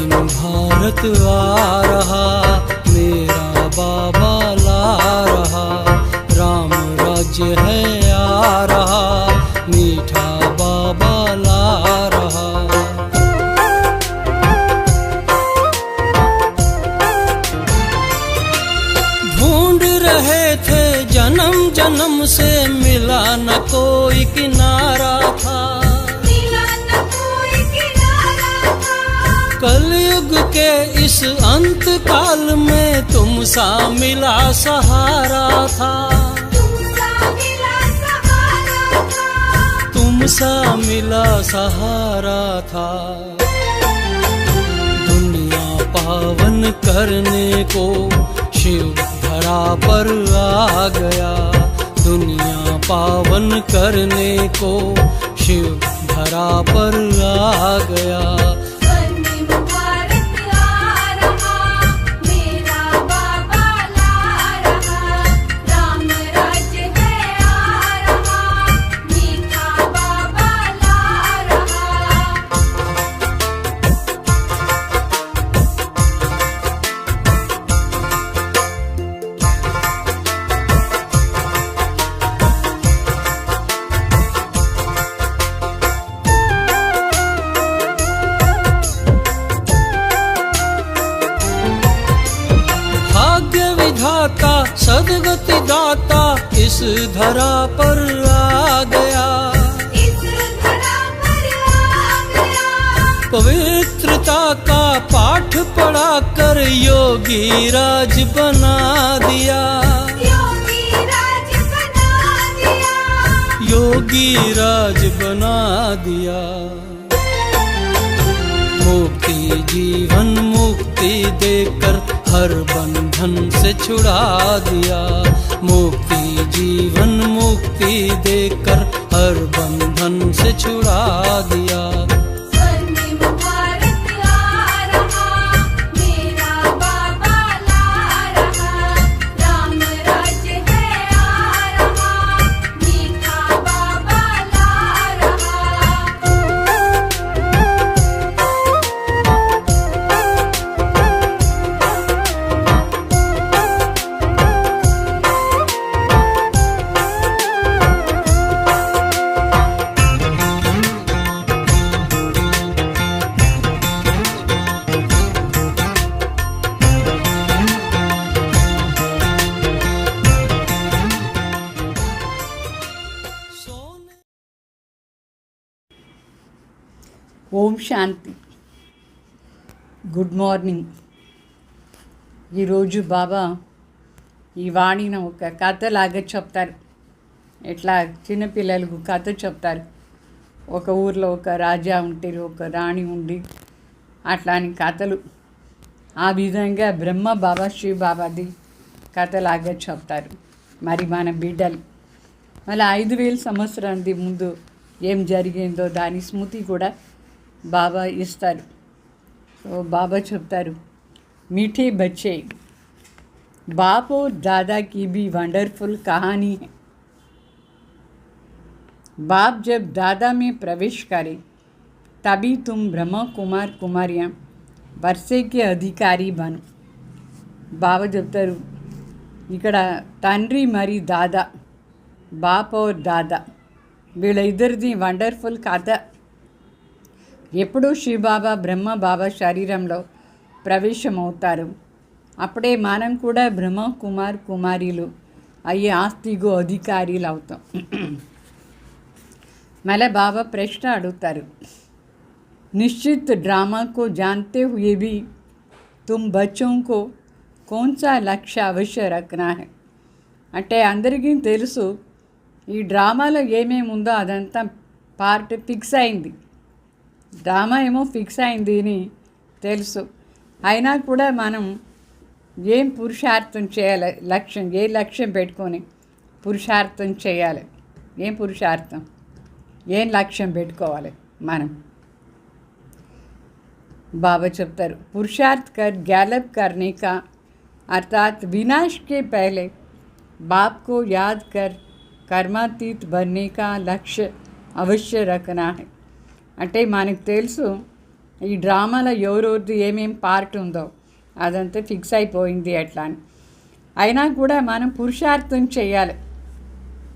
भारत आ रहा, मेरा बाबा ला रहा, राम राज्य है आ रहा, मीठा बाबा ला रहा। ढूंढ रहे थे जन्म जन्म से, मिला न कोई किनारा था, कलयुग के इस अंत काल में तुम सा मिला सहारा था, तुम सा मिला सहारा था। दुनिया पावन करने को शिव धरा पर आ गया, दुनिया पावन करने को शिव धरा पर आ गया। सदगति दाता इस धरा पर आ गया, पवित्रता का पाठ पढ़ा कर योगी राज बना दिया, योगी राज बना दिया। मुक्ति जीवन मुक्ति देकर हर बंधन से छुड़ा दिया, मुक्ति जीवन मुक्ति देकर हर बंधन से छुड़ा दिया। ఓం శాంతి. Good morning. ఈరోజు బాబా ఈ వాణిని ఒక కథలాగా చెప్తారు. ఎట్లా చిన్నపిల్లలకు కథ చెప్తారు. ఒక ఊర్లో ఒక రాజా ఉంటే ఒక రాణి ఉండి అట్లా అని కథలు ఆ విధంగా బ్రహ్మ బాబా శివ బాబాది కథలాగా చెప్తారు. మరి మన బిడ్డలు మళ్ళీ 5000 సంవత్సరానికి ముందు ఏం జరిగిందో దాని స్మృతి కూడా బాబా ఇస్తారు. సో బాబా చెప్తారు, मीठे बच्चे, बाप और दादा की भी वंडरफुल कहानी है। बाप जब दादा में प्रवेश करे तभी तुम ब्रह्म कुमार कुमारियाँ वर्षे के अधिकारी बनो. బాబా చెప్తారు, ఇక్కడ తండ్రి మరి దాదా, బాప్ और దాదా వీళ్ళ ఇద్దరిది వండర్ఫుల్ కథ. ఎప్పుడూ శివబాబా బ్రహ్మ బాబా శరీరంలో ప్రవేశమవుతారు. అప్పుడే మనం కూడా బ్రహ్మ కుమార్ కుమారీలు అయ్యే ఆస్తిగో అధికారీలు అవుతాం. మళ్ళీ బాబా ప్రశ్న అడుగుతారు, निश्चित ड्रामा को जानते हुए भी तुम बच्चों को कौन सा लक्ष्य अवश्य रखना है. అంటే అందరికీ తెలుసు ఈ డ్రామాలో ఏమేమి ఉందో అదంతా పార్ట్ ఫిక్స్ అయింది. డ్రామా ఏమో ఫిక్స్ అయింది అని తెలుసు. అయినా కూడా మనం ఏం పురుషార్థం చేయాలి, లక్ష్యం ఏ లక్ష్యం పెట్టుకొని పురుషార్థం చేయాలి, ఏం పురుషార్థం ఏం లక్ష్యం పెట్టుకోవాలి మనం. बाबा చెప్తారు, पुरुषार्थ कर गैलप करने का अर्थात विनाश के पहले बाप को याद कर कर्मातीत बनने का लक्ष्य अवश्य रखना है. అంటే మనకు తెలుసు ఈ డ్రామాలో ఎవరెవరిది ఏమేం పార్ట్ ఉందో అదంతా ఫిక్స్ అయిపోయింది అట్లా అని. అయినా కూడా మనం పురుషార్థం చేయాలి.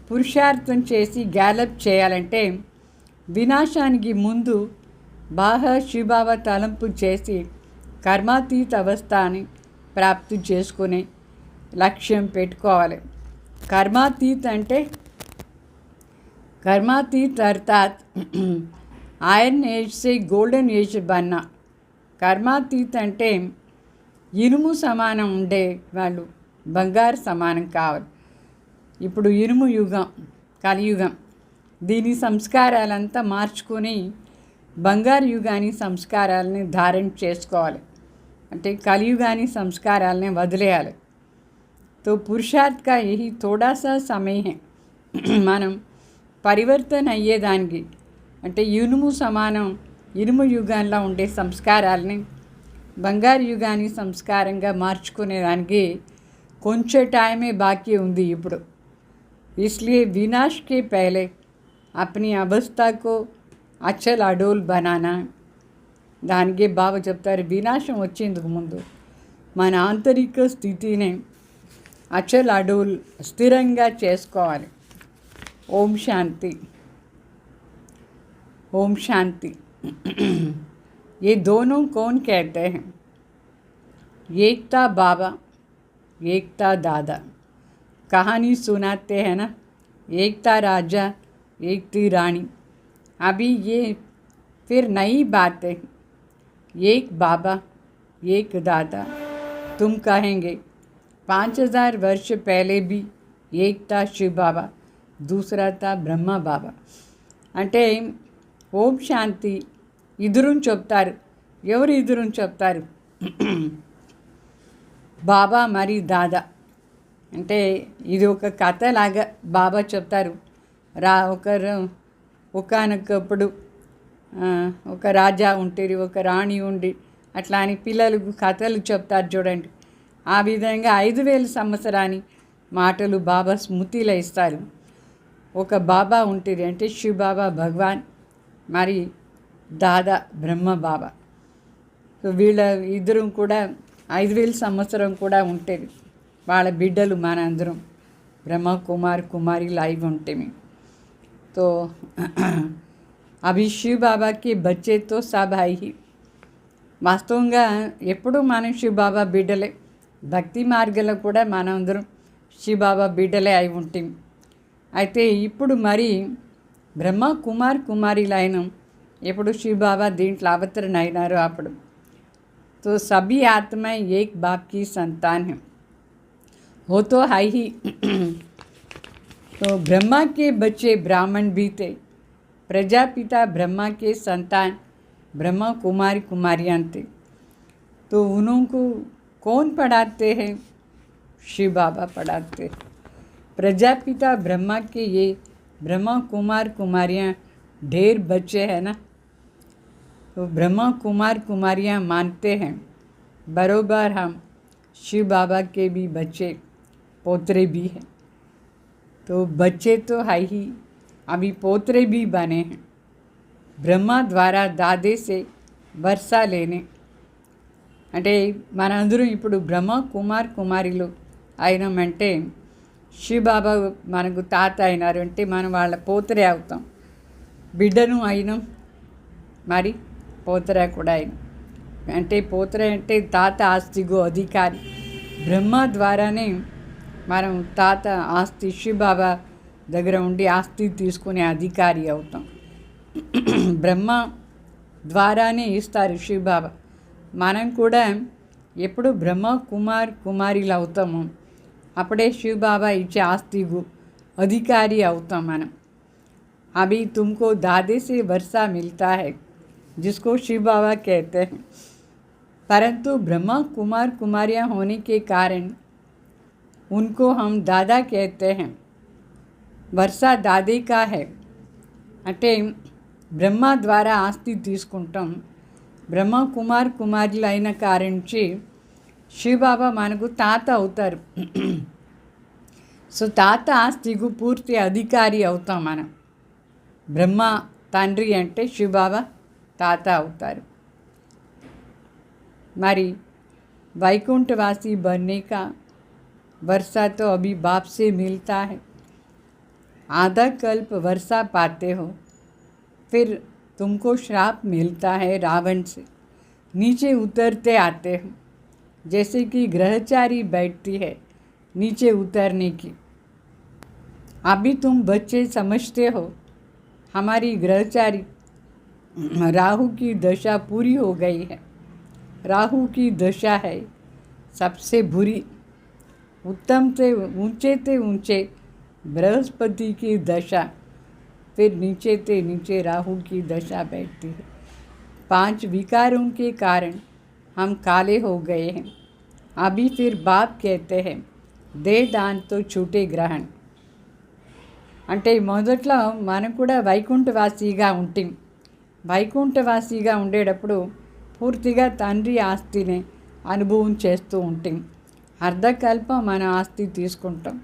పురుషార్థం చేసి గ్యాలప్ చేయాలంటే వినాశానికి ముందు బాగా శివబాబా తలంపు చేసి కర్మాతీత అవస్థని ప్రాప్తి చేసుకునే లక్ష్యం పెట్టుకోవాలి. కర్మాతీత్ అంటే कर्मातीत अर्थात आयरन एज से गोल्डन एज बनना. కర్మాతీత్ అంటే ఇనుము సమానం ఉండే వాళ్ళు బంగారు సమానం కావాలి. ఇప్పుడు ఇనుము యుగం, కలియుగం, దీని సంస్కారాలంతా మార్చుకొని బంగారు యుగాని సంస్కారాలని ధారణ చేసుకోవాలి. అంటే కలియుగాని సంస్కారాలని వదిలేయాలి. तो पुरुषार्थ का यही थोड़ा सा समय है. మనం పరివర్తన అయ్యేదానికి అంటే ఇనుము సమానం ఇనుము యుగాల్లో ఉండే సంస్కారాలని బంగారు యుగాన్ని సంస్కారంగా మార్చుకునేదానికి కొంచెం టైమే బాకీ ఉంది ఇప్పుడు. इसलिए विनाश के पहले अपनी अवस्था को अचल अडोल बनाना. దానికి బాబా చెప్తారు వినాశం వచ్చేందుకు ముందు మన ఆంతరిక స్థితిని అచల్ అడోల్ స్థిరంగా చేసుకోవాలి. ओम शांति, ओम शांति. ये दोनों कौन कहते हैं? एकता बाबा, एकता दादा. कहानी सुनाते हैं ना, एकता राजा, एकती रानी. अभी ये फिर नई बात है. एक बाबा, एक दादा. तुम कहेंगे 5000 वर्ष पहले भी एक था शिव बाबा, दूसरा था ब्रह्मा बाबा. అంటే ఓం శాంతి ఇద్దరుని చెప్తారు. ఎవరు ఇద్దరుని చెప్తారు? బాబా మరి దాదా. అంటే ఇది ఒక కథలాగా బాబా చెప్తారు. ఒకనొకప్పుడు ఒక రాజా ఉంటుంది, ఒక రాణి ఉండి అట్లా అని పిల్లలకు కథలు చెప్తారు చూడండి. ఆ విధంగా 5000 సంవత్సరాని మాటలు బాబా స్మృతిలో ఇస్తారు. ఒక బాబా ఉంటుంది అంటే శివ బాబా భగవాన్, మరి దాదా బ్రహ్మ బాబా. సో వీళ్ళ ఇద్దరు కూడా 5000 సంవత్సరం కూడా ఉంటుంది. వాళ్ళ బిడ్డలు మన అందరం బ్రహ్మ కుమార్ కుమారి లైవ్ ఉంటాయి. तो అభి శివ బాబాకి బచ్చేతో సబాయి. వాస్తవంగా ఎప్పుడు మనం శివ బాబా బిడ్డలే. భక్తి మార్గంలో కూడా మనందరం శివ బాబా బిడ్డలే అయి ఉంటాం. అయితే ఇప్పుడు మరి బ్రహ్మ కుమార్ కుమారిలైన ఎప్పుడు శివ బాబా దీంట్లో అవతరణ అయినారు అప్పుడు. तो सभी आत्माएं एक बाप की संतान हैं. वो तो है ही. तो ब्रह्मा के बच्चे ब्राह्मण भी थे. प्रजापिता ब्रह्मा के संतान ब्रह्मा कुमार कुमारियाँ थे. तो उनको कौन पढ़ाते हैं? शिव बाबा पढ़ाते हैं. प्रजापिता ब्रह्मा के ये ब्रह्मा कुमार कुमारियाँ ढेर बच्चे हैं ना. तो ब्रह्मा कुमार कुमारियाँ मानते हैं बरोबर हम शिव बाबा के भी बच्चे पोतरे भी हैं. तो बच्चे तो है ही, अभी पोतरे भी बने हैं. ब्रह्मा द्वारा दादे से वर्षा लेने. అంటే మనందరం ఇప్పుడు బ్రహ్మ కుమార్ కుమారిలు అయినామంటే శివ బాబా మనకు తాత అయినారు అంటే మనం వాళ్ళ పోతరే అవుతాం. బిడ్డను అయినాం, మరి పోతరా కూడా అయినాం. అంటే పోతరే అంటే తాత ఆస్తిగో అధికారి. బ్రహ్మ ద్వారానే మనం తాత ఆస్తి శివ బాబా దగ్గర ఉండి ఆస్తి తీసుకునే అధికారి అవుతాం. బ్రహ్మ ద్వారానే ఇస్తారు శివ బాబా. మనం కూడా ఎప్పుడు బ్రహ్మ కుమార్ కుమారిలు అవుతామో అప్పుడే శివ బాబా ఇచ్చే ఆస్తికు అధికారి అవుతాం మనం. अभी तुमको दादे से वर्षा मिलता है जिसको शिव बाबा कहते हैं. परंतु ब्रह्मा कुमार कुमारियाँ होने के कारण उनको हम दादा कहते हैं. वर्षा दादे का है. అంటే బ్రహ్మ ద్వారా ఆస్తి తీసుకుంటాం. బ్రహ్మ కుమార్ కుమారులు అయిన కారణించి శివ బాబా మనకు తాత అవుతారు. సో తాత ఆస్తికు పూర్తి అధికారి అవుతాం మనం. బ్రహ్మ తండ్రి అంటే శివ బాబా తాత అవుతారు. मरी वैकुंठवासी बनने का वर्षा तो अभी बाप से मिलता है, आधा कल्प वर्षा पाते हो, फिर तुमको श्राप मिलता है रावण से, नीचे उतरते आते हो, जैसे कि ग्रहचारी बैठती है नीचे उतरने की। अभी तुम बच्चे समझते हो हमारी ग्रहचारी राहु की दशा पूरी हो गई है। राहु की दशा है सबसे बुरी, उत्तम से ऊंचे बृहस्पति की दशा, फिर नीचे राहु की दशा बैठती है। 5 विकारों के कारण हम काले हो गए हैं। अभी फिर बाप कहते हैं देह दान तो छूटे ग्रहण। అంటే మొదట్లో మనం కూడా వైకుంఠవాసిగా ఉంటాం. వైకుంఠవాసిగా ఉండేటప్పుడు పూర్తిగా తండ్రి ఆస్తిని అనుభవం చేస్తూ ఉంటాం. అర్ధకల్పం మన ఆస్తి తీసుకుంటాం.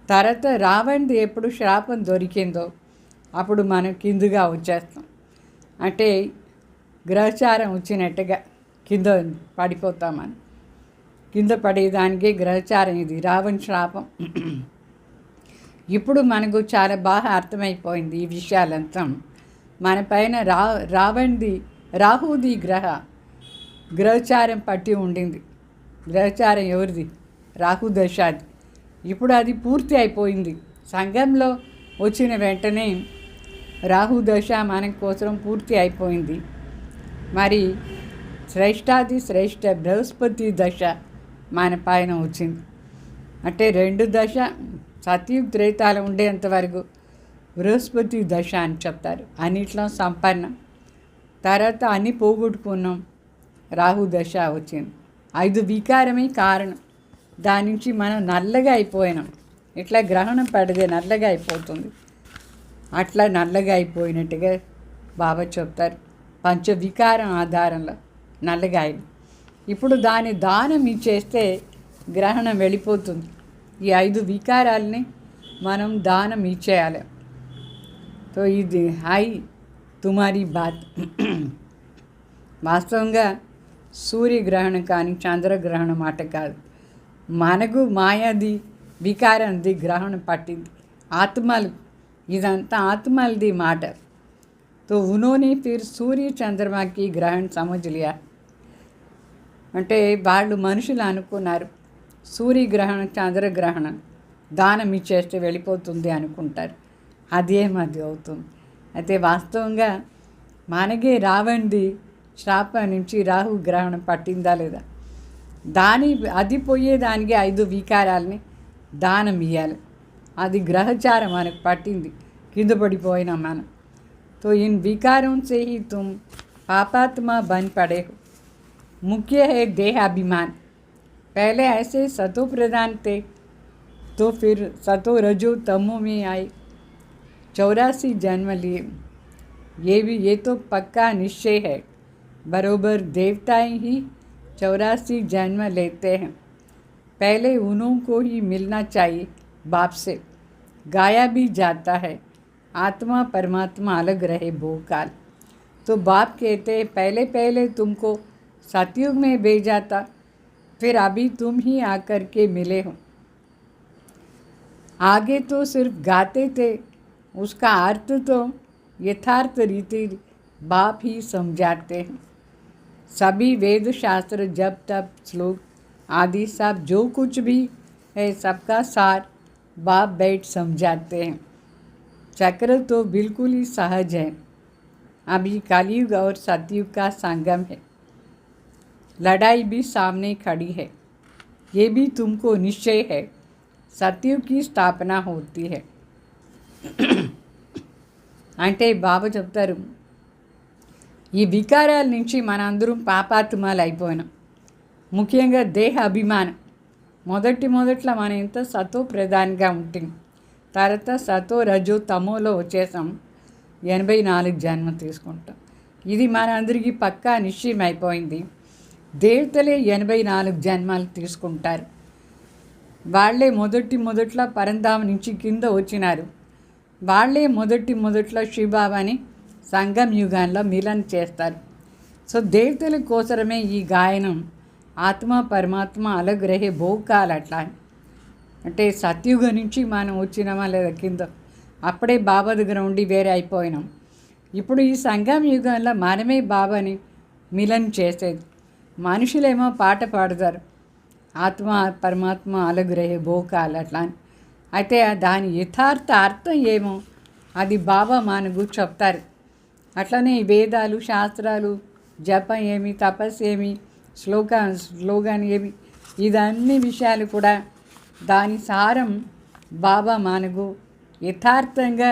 తర్వాత రావణ్ది ఎప్పుడు శ్రాపం దొరికిందో అప్పుడు మనం కిందగా వచ్చేస్తాం. అంటే గ్రహచారం వచ్చినట్టుగా కింద పడిపోతామని. కింద పడేదానికే గ్రహచారం ఇది, రావణ శ్రాపం. ఇప్పుడు మనకు చాలా బాగా అర్థమైపోయింది ఈ విషయాలంతా. మన పైన రావణ్ది రాహుది గ్రహచారం పట్టి ఉండింది. గ్రహచారం ఎవరిది? రాహు దశాది. ఇప్పుడు అది పూర్తి అయిపోయింది. సంఘంలో వచ్చిన వెంటనే రాహు దశ మన కోసం పూర్తి అయిపోయింది. మరి శ్రేష్టాది శ్రేష్ఠ బృహస్పతి దశ మన పైన వచ్చింది. అంటే 2 దశ సతయుగ్ త్రేతాలు ఉండేంతవరకు బృహస్పతి దశ అని చెప్తారు. అన్నిట్లో సంపన్నం. తర్వాత అన్నీ పోగొట్టుకున్నాం, రాహు దశ వచ్చింది. 5 వికారమే కారణం. దాని నుంచి మనం నల్లగా అయిపోయినాం. ఇట్లా గ్రహణం పడితే నల్లగా అయిపోతుంది. అట్లా నల్లగా అయిపోయినట్టుగా బాబా చెప్తారు. 5 వికారం ఆధారంలో నల్లగా అయింది. ఇప్పుడు దాని దానం ఇచ్చేస్తే గ్రహణం వెళ్ళిపోతుంది. ఈ 5 వికారాలని మనం దానం ఇచ్చేయాలి. తో ఇది హై తుమారీ బాత్. వాస్తవంగా సూర్యగ్రహణం కానీ చంద్రగ్రహణం మాట కాదు, మనకు మాయాది వికారంది గ్రహణం పట్టింది. ఆత్మలు ఇదంతా ఆత్మలది మాట. तो उन्होंने फिर सूर्य चंद्रमा की ग्रहण समझ लिया. అంటే వాళ్ళు మనుషులు అనుకున్నారు సూర్యగ్రహణం చంద్రగ్రహణం దానం ఇచ్చేస్తే వెళ్ళిపోతుంది అనుకుంటారు. అదేమది అవుతుంది. అయితే వాస్తవంగా మనకే రావణ్ది శ్రాపం నుంచి రాహు గ్రహణం పట్టిందా లేదా, అది పోయేదానికి 5 వికారాలని దానం ఇవ్వాలి. అది గ్రహచారం మనకు పట్టింది, కింద పడిపోయినాం మనం. तो इन विकारों से ही तुम पापात्मा बन पड़े हो. मुख्य है देह अभिमान. पहले ऐसे सतो प्रधान थे, तो फिर सतो रजो तमो में आए, 84 जन्म लिए. ये तो पक्का निश्चय है. बरोबर देवताएं ही 84 जन्म लेते हैं. पहले उन्हों को ही मिलना चाहिए बाप से. गाया भी जाता है आत्मा परमात्मा अलग रहे भूकाल. तो बाप कहते पहले तुमको सतयुग में भेजा था, फिर अभी तुम ही आकर के मिले हो. आगे तो सिर्फ गाते थे, उसका अर्थ तो यथार्थ रीति बाप ही समझाते हैं. सभी वेद शास्त्र जप तप श्लोक आदि सब जो कुछ भी है सबका सार बाप बैठ समझाते हैं. चक्र तो बिल्कुल ही सहज है. अभी कलयुग और सतयुग का संगम है. लड़ाई भी सामने खड़ी है. ये भी तुमको निश्चय है. सतयुग की स्थापना होती है. అంటే బాబా చెప్తారు ఈ వికారాల నుంచి మనందరం పాపాత్మలు అయిపోయినాం. ముఖ్యంగా దేహ అభిమానం. మొదట్లో మనం ఎంత సతో ప్రధానంగా ఉంటుంది. తర్వాత సతో రజో తమోలో వచ్చేసాం. 84 జన్మ తీసుకుంటాం. ఇది మన అందరికీ పక్కా నిశ్చయం అయిపోయింది. దేవతలే 84 జన్మాలు తీసుకుంటారు. వాళ్ళే మొదట్లో పరంధామ నుంచి కింద వచ్చినారు. వాళ్ళే మొదట్లో శివబాబాని సంగం యుగాల్లో మిలన చేస్తారు. సో దేవతల కోసరమే ఈ గాయనం. ఆత్మ పరమాత్మ అలగ్ రహే భోకాలు అట్లా అని. అంటే సత్యుగ నుంచి మనం వచ్చినామా లేదా కింద, అప్పుడే బాబా దగ్గర ఉండి వేరే అయిపోయినాం. ఇప్పుడు ఈ సంగమ యుగంలో మనమే బాబాని మిలన్ చేసేది. మనుషులేమో పాట పాడతారు, ఆత్మ పరమాత్మ అలగ్ రహే భోకాలు అట్లా అని. అయితే దాని యథార్థ అర్థం ఏమో అది బాబా మనకు చెప్తారు. అట్లనే ఈ వేదాలు శాస్త్రాలు, జపం ఏమి, తపస్సు ఏమి, స్లోగాన్ ఏమి, ఇదన్ని విషయాలు కూడా దాని సారం బాబా మనకు యథార్థంగా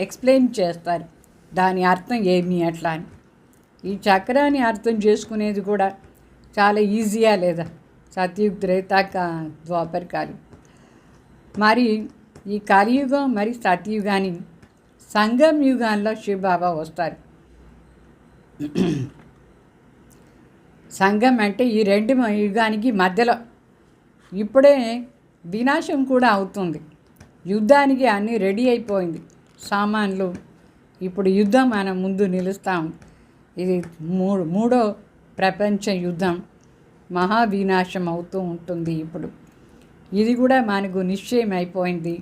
ఎక్స్ప్లెయిన్ చేస్తారు. దాని అర్థం ఏమి అట్లా అని. ఈ చక్రాన్ని అర్థం చేసుకునేది కూడా చాలా ఈజీయా లేదా? సత్యుగ్, త్రేత, ద్వాపర్ కాలం. మరి ఈ కలియుగం మరి సత్యుగాని సంగం యుగాల్లో శివబాబా వస్తారు. సంగం అంటే ఈ రెండు యుగానికి మధ్యలో. ఇప్పుడే వినాశం కూడా అవుతుంది. యుద్ధానికి అన్నీ రెడీ అయిపోయింది సామాన్లు. ఇప్పుడు యుద్ధం మనం ముందు నిలుస్తాం. ఇది మూడో ప్రపంచ యుద్ధం. మహావినాశం అవుతూ ఉంటుంది. ఇప్పుడు ఇది కూడా మనకు నిశ్చయం అయిపోయింది.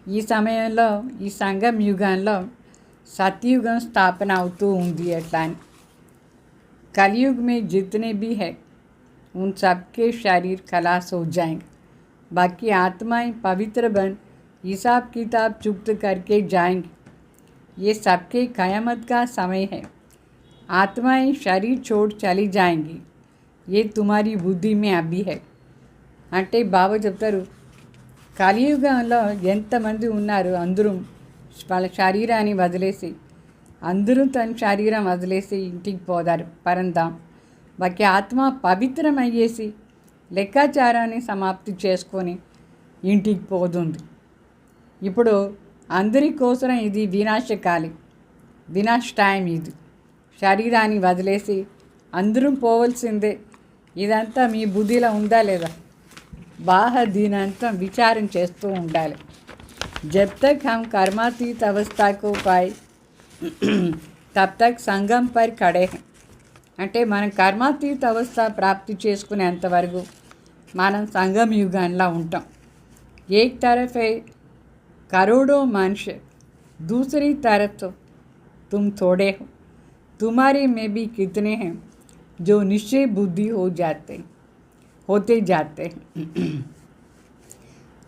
ఈ సమయంలో ఈ సంగం యుగంలో सतयुग स्थापना అవుతూ ఉంది అట్లా అని. कलयुग में जितने भी है उन सबके शरीर खलास हो जाएंगे, बाकी आत्माएं पवित्र बन हिसाब किताब चुक्त करके जाएंगी. ये सबके क़यामत का समय है. आत्माएं शरीर छोड़ चली जाएंगी. ये तुम्हारी बुद्धि में अभी है. అంటే బాబా చెప్తారు, కలియుగంలో ఎంతమంది ఉన్నారు, అందరూ వాళ్ళ శరీరాన్ని వదిలేసి, అందరూ తన శరీరం వదిలేసి ఇంటికి పోదారు పరంధాం. బాకి ఆత్మ పవిత్రమయ్యేసి లెక్కాచారాన్ని సమాప్తి చేసుకొని ఇంటికి పోతుంది. ఇప్పుడు అందరి కోసం ఇది వినాశకాలి, వినాశ టైం. ఇది శరీరాన్ని వదిలేసి అందరూ పోవలసిందే. ఇదంతా మీ బుద్ధిలో ఉందా లేదా? బాగా దీనంతా విచారం చేస్తూ ఉండాలి. जब तक हम कर्मातीत अवस्था को पाए तब तक संगम पर खड़े हैं. అంటే మనం కర్మాతీత అవస్థ ప్రాప్తి చేసుకునేంతవరకు మనం సంగమ యుగంలో ఉంటాం. एक तरफ है करोड़ों मनुष्य, दूसरी तरफ तो तुम थोड़े हो. तुम्हारे में भी कितने हैं जो निश्चय बुद्धि होते जाते हैं.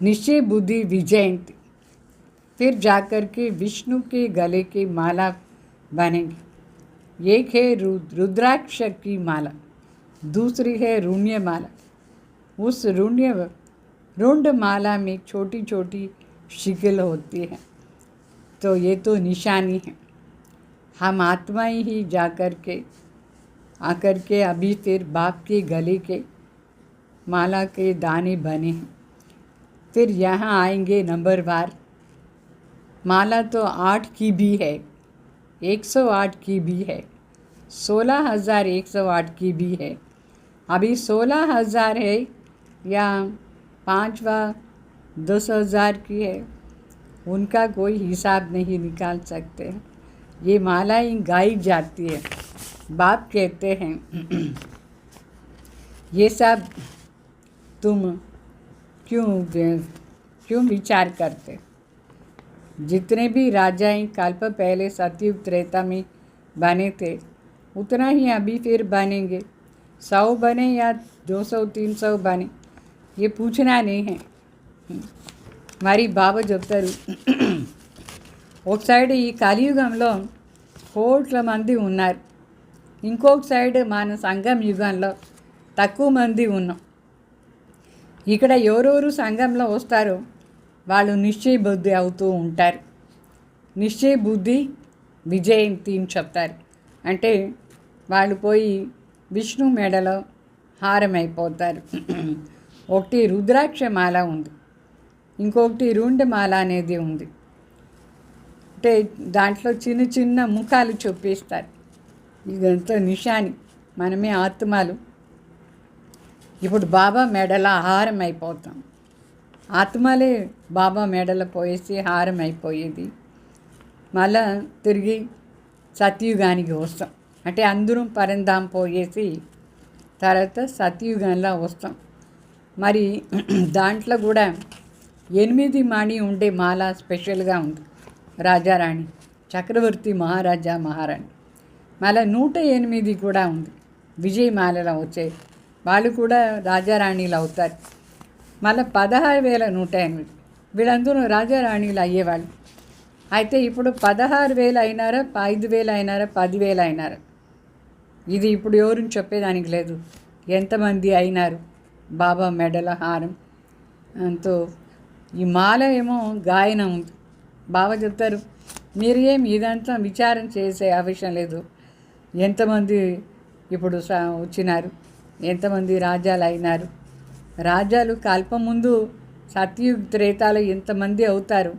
निश्चय बुद्धि विजयंती, फिर जाकर के विष्णु के गले की माला बनेगी. एक है रुद्राक्ष की माला, दूसरी है रुण्य माला. उस रुंड माला में छोटी छोटी शिकल होती है. तो ये तो निशानी है. हम आत्माएं ही आकर के अभी फिर बाप के गले के माला के दाने बने हैं. फिर यहाँ आएंगे नंबरवार. माला तो 8 की भी है, 108 की भी है, 16,108 की भी है. अभी 16,000 है या 5वां 10,000 की है, उनका कोई हिसाब नहीं निकाल सकते. ये मालाएं गाई जाती है. बाप कहते हैं ये सब तुम क्यों विचार करते? जितने भी राजाएं कल्प पहले सतयुग त्रेता में बने थे, उतना ही अभी फिर बनेंगे. 100 बने या 200 300 बने, ये पूछना नहीं है. మరి బాబా చెప్తారు, ఒక సైడ్ ఈ కలియుగంలో కోట్ల మంది ఉన్నారు, ఇంకొక సైడ్ మన సంగం యుగంలో తక్కువ మంది ఉన్నాం. ఇక్కడ ఎవరెవరు సంఘంలో వస్తారో వాళ్ళు నిశ్చయ బుద్ధి అవుతూ ఉంటారు. నిశ్చయ బుద్ధి విజయంతి అని చెప్తారు. అంటే వాళ్ళు పోయి విష్ణు మెడలో హారం అయిపోతారు. ఒకటి రుద్రాక్ష మాల ఉంది, ఇంకొకటి రుండ మాల అనేది ఉంది. అంటే దాంట్లో చిన్న చిన్న ముఖాలు చూపిస్తారు. ఇదంతా నిషాని, మనమే ఆత్మలు. ఇప్పుడు బాబా మెడల హారం అయిపోతాం. ఆత్మలే బాబా మెడల పోయేసి హారం అయిపోయేది. మళ్ళా తిరిగి సత్యుగానికి వస్తాం. అంటే అందరం పరంధాం పోయేసి తర్వాత సత్యుగంలో వస్తాం. మరి దాంట్లో కూడా 8 మణి ఉండే మాల స్పెషల్గా ఉంది. రాజారాణి, చక్రవర్తి, మహారాజా, మహారాణి. మళ్ళీ 108 కూడా ఉంది. విజయమాలలో వచ్చే వాళ్ళు కూడా రాజారాణిలు అవుతారు. మళ్ళీ 16,108 వీళ్ళందరూ రాజారాణిలు అయ్యేవాళ్ళు. అయితే ఇప్పుడు 16,000 అయినారా, 5,000 అయినారా, 10,000 అయినారా, ఇది ఇప్పుడు ఎవరిని చెప్పేదానికి లేదు. ఎంతమంది అయినారు బాబా మెడల హారం అంతో. ఈ మాల ఏమో గాయనం ఉంది. బాబా చెప్తారు, మీరు ఏం ఇదంతా విచారం చేసే అవసరం లేదు. ఎంతమంది ఇప్పుడు వచ్చినారు, ఎంతమంది రాజాలు అయినారు. రాజాలు కల్పం ముందు సత్యుగ్ త్రేతాలు ఎంతమంది అవుతారు,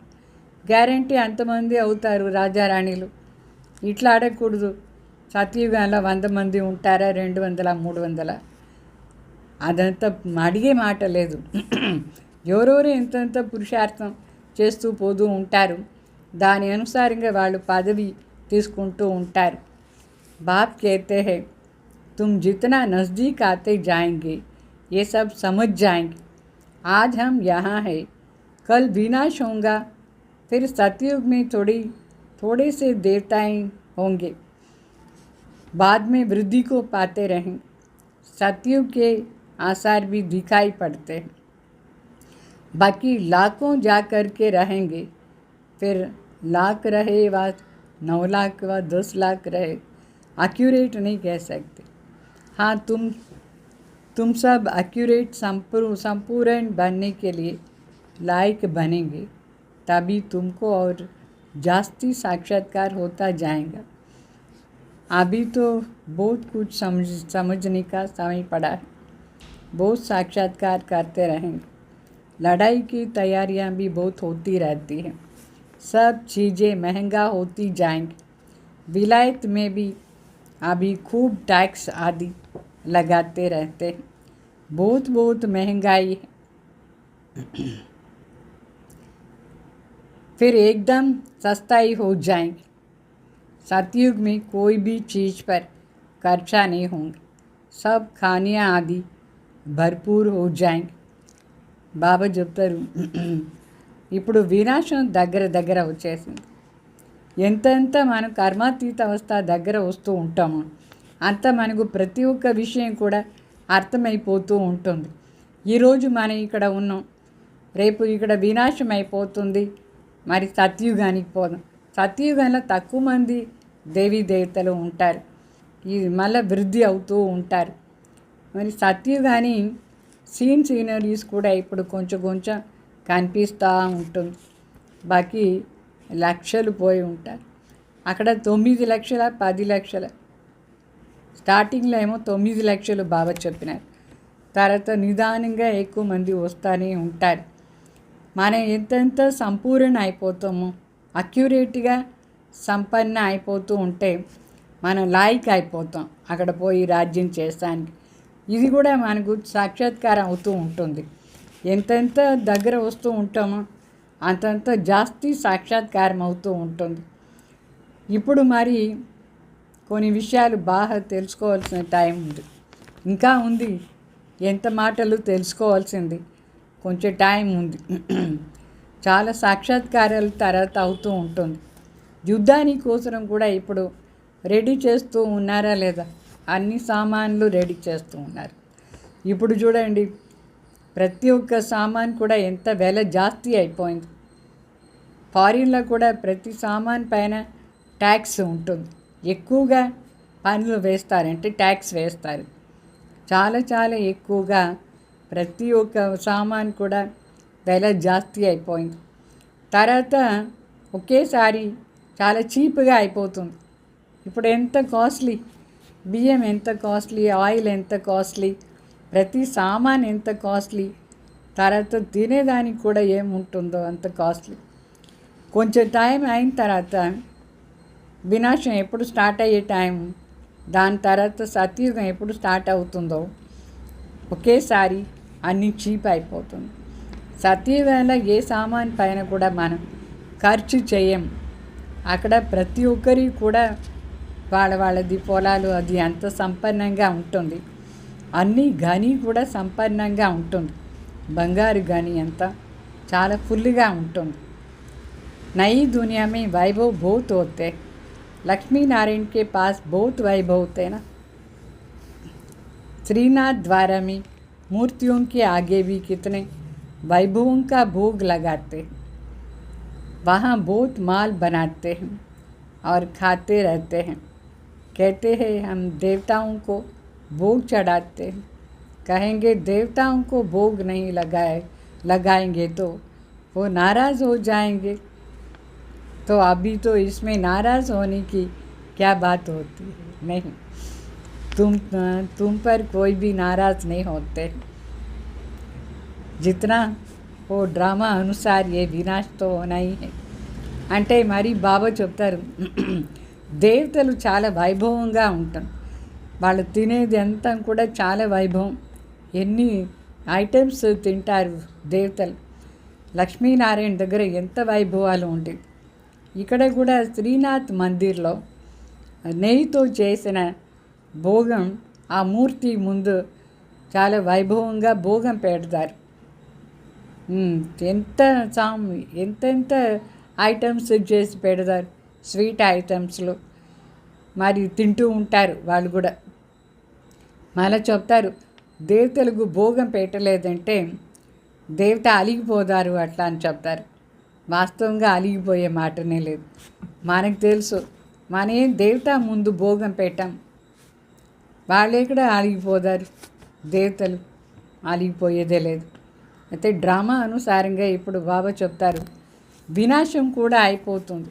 గ్యారంటీ అంతమంది అవుతారు రాజారాణిలు. ఇట్లా అడగకూడదు. సత్యుగంలో 100 మంది ఉంటారా, 200, 300, అదంతా అడిగే మాట లేదు. ఎవరెవరు ఎంతెంత పురుషార్థం చేస్తూ పోతూ ఉంటారు. దాని అనుసారంగా వాళ్ళు పదవి తీసుకుంటూ ఉంటారు. బాప్ कहते हैं तुम जितना नज़दीक आते जाएंगे ये सब समझ जाएंगे. आज हम यहाँ है, कल विनाश होगा, फिर सतयुग में थोड़े से देवताएं होंगे, बाद में वृद्धि को पाते रहें. सतयुग के आसार भी दिखाई पड़ते हैं. बाकी लाखों जा कर के रहेंगे, फिर लाख रहे व 9 लाख व 10 लाख रहे, एक्यूरेट नहीं कह सकते. हाँ, तुम सब एक्यूरेट संपूर्ण बनने के लिए लायक बनेंगे, तभी तुमको और जास्ती साक्षात्कार होता जाएगा. अभी तो बहुत कुछ समझने का समय पड़ा है. बहुत साक्षात्कार करते रहेंगे. लड़ाई की तैयारियां भी बहुत होती रहती हैं. सब चीज़ें महंगा होती जाएंगी. विलायत में भी अभी खूब टैक्स आदि लगाते रहते हैं. बहुत महंगाई है. फिर एकदम सस्ताई हो जाएंगी. सतयुग में कोई भी चीज़ पर खर्चा नहीं होंगे. सब खानियाँ आदि भरपूर हो जाएंगे. బాబా చెప్తారు, ఇప్పుడు వినాశం దగ్గర వచ్చేసింది. ఎంతెంత మన కర్మాతీత అవస్థ దగ్గర వస్తూ ఉంటామో అంత మనకు ప్రతి ఒక్క విషయం కూడా అర్థమైపోతూ ఉంటుంది. ఈరోజు మనం ఇక్కడ ఉన్నాం, రేపు ఇక్కడ వినాశం అయిపోతుంది. మరి సత్యుగానికి పోదాం. సత్యుగంలో తక్కువ మంది దేవీ దేవతలు ఉంటారు, ఇది మళ్ళీ వృద్ధి అవుతూ ఉంటారు. మరి సత్యుగాని సీనరీస్ కూడా ఇప్పుడు కొంచెం కనిపిస్తూ ఉంటుంది. బాకీ లక్షలు పోయి ఉంటారు. అక్కడ 9 లక్షల 10 లక్షల స్టార్టింగ్లో ఏమో 9 లక్షలు బాబా చెప్పినారు. తర్వాత నిదానంగా ఎక్కువ మంది వస్తూనే ఉంటారు. మనం ఎంతెంత సంపూర్ణ అయిపోతామో, అక్యురేట్గా సంపన్న అయిపోతూ ఉంటే మనం లాయిక్ అయిపోతాం అక్కడ పోయి రాజ్యం చేస్తానికి. ఇది కూడా మనకు సాక్షాత్కారం అవుతూ ఉంటుంది. ఎంతెంత దగ్గర వస్తూ ఉంటామో అంతంత జాస్తి సాక్షాత్కారం అవుతూ ఉంటుంది. ఇప్పుడు మరి కొన్ని విషయాలు బాగా తెలుసుకోవాల్సిన టైం ఉంది, ఇంకా ఉంది. ఎంత మాటలు తెలుసుకోవాల్సింది, కొంచెం టైం ఉంది. చాలా సాక్షాత్కారాలు తర్వాత అవుతూ ఉంటుంది. యుద్ధానికి కోసం కూడా ఇప్పుడు రెడీ చేస్తూ ఉన్నారా లేదా, అన్ని సామాన్లు రెడీ చేస్తూ ఉన్నారు. ఇప్పుడు చూడండి, ప్రతి ఒక్క సామాన్ కూడా ఎంత వెల జాస్తి అయిపోయింది. ఫారిన్లో కూడా ప్రతి సామాన్ పైన ట్యాక్స్ ఉంటుంది. ఎక్కువగా పన్నులు వేస్తారంటే ట్యాక్స్ వేస్తారు. చాలా ఎక్కువగా ప్రతి ఒక్క సామాన్ కూడా వెల జాస్తి అయిపోయింది. తర్వాత ఒకేసారి చాలా చీప్గా అయిపోతుంది. ఇప్పుడు ఎంత కాస్ట్లీ, బియ్యం ఎంత కాస్ట్లీ, ఆయిల్ ఎంత కాస్ట్లీ, ప్రతి సామాన్ ఎంత కాస్ట్లీ, తర్వాత తినేదానికి కూడా ఏముంటుందో అంత కాస్ట్లీ. కొంచెం టైం అయిన తర్వాత వినాశం ఎప్పుడు స్టార్ట్ అయ్యే టైం, దాని తర్వాత సత్యుగం ఎప్పుడు స్టార్ట్ అవుతుందో ఒకేసారి అన్నీ చీప్ అయిపోతుంది. సత్యుగంలో ఏ సామాన్ పైన కూడా మనం ఖర్చు చేయం. అక్కడ ప్రతి ఒక్కరికి కూడా వాళ్ళది పొలాలు అది అంత సంపన్నంగా ఉంటుంది. అన్నీ గని కూడా సంపన్నంగా ఉంటుంది. బంగారు గని అంతా చాలా ఫుల్గా ఉంటుంది. नई दुनिया में वैभव बहुत होते हैं. लक्ष्मी नारायण के पास बहुत वैभव होते हैं ना. श्रीनाथ द्वारा में मूर्तियों के आगे भी कितने वैभवों का भोग लगाते हैं. वहाँ बहुत माल बनाते हैं और खाते रहते हैं. कहते हैं हम देवताओं को भोग चढ़ाते हैं. कहेंगे देवताओं को भोग नहीं लगाएंगे तो वो नाराज़ हो जाएंगे. तो अभी तो इसमें नाराज़ होने की क्या बात होती है. नहीं, तुम पर कोई भी नाराज़ नहीं होते. जितना वो ड्रामा अनुसार ये विनाश तो होना ही है. అంటే మరి బాబా చెప్తారు దేవతలు చాలా వైభవంగా ఉంటారు. వాళ్ళు తినేది అంతా కూడా చాలా వైభవం. ఎన్ని ఐటమ్స్ తింటారు దేవతలు. లక్ష్మీనారాయణ దగ్గర ఎంత వైభవాలు ఉంటాయి. ఇక్కడ కూడా శ్రీనాథ్ మందిర్లో నెయ్యితో చేసిన భోగం ఆ మూర్తి ముందు చాలా వైభవంగా భోగం పెడతారు. ఎంతెంత ఐటమ్స్ చేసి పెడతారు. స్వీట్ ఐటమ్స్లో మరి తింటూ ఉంటారు వాళ్ళు కూడా. మళ్ళీ చెప్తారు దేవతలకు భోగం పెట్టలేదంటే దేవత అలిగిపోతారు అట్లా అని చెప్తారు. వాస్తవంగా అలిగిపోయే మాటనే లేదు. మనకు తెలుసు మనం ఏం దేవత ముందు భోగం పెట్టాం. వాళ్ళే కూడా అలిగిపోతారు. దేవతలు అలిగిపోయేదే లేదు. అయితే డ్రామా అనుసారంగా ఇప్పుడు బాబా చెప్తారు వినాశం కూడా అయిపోతుంది.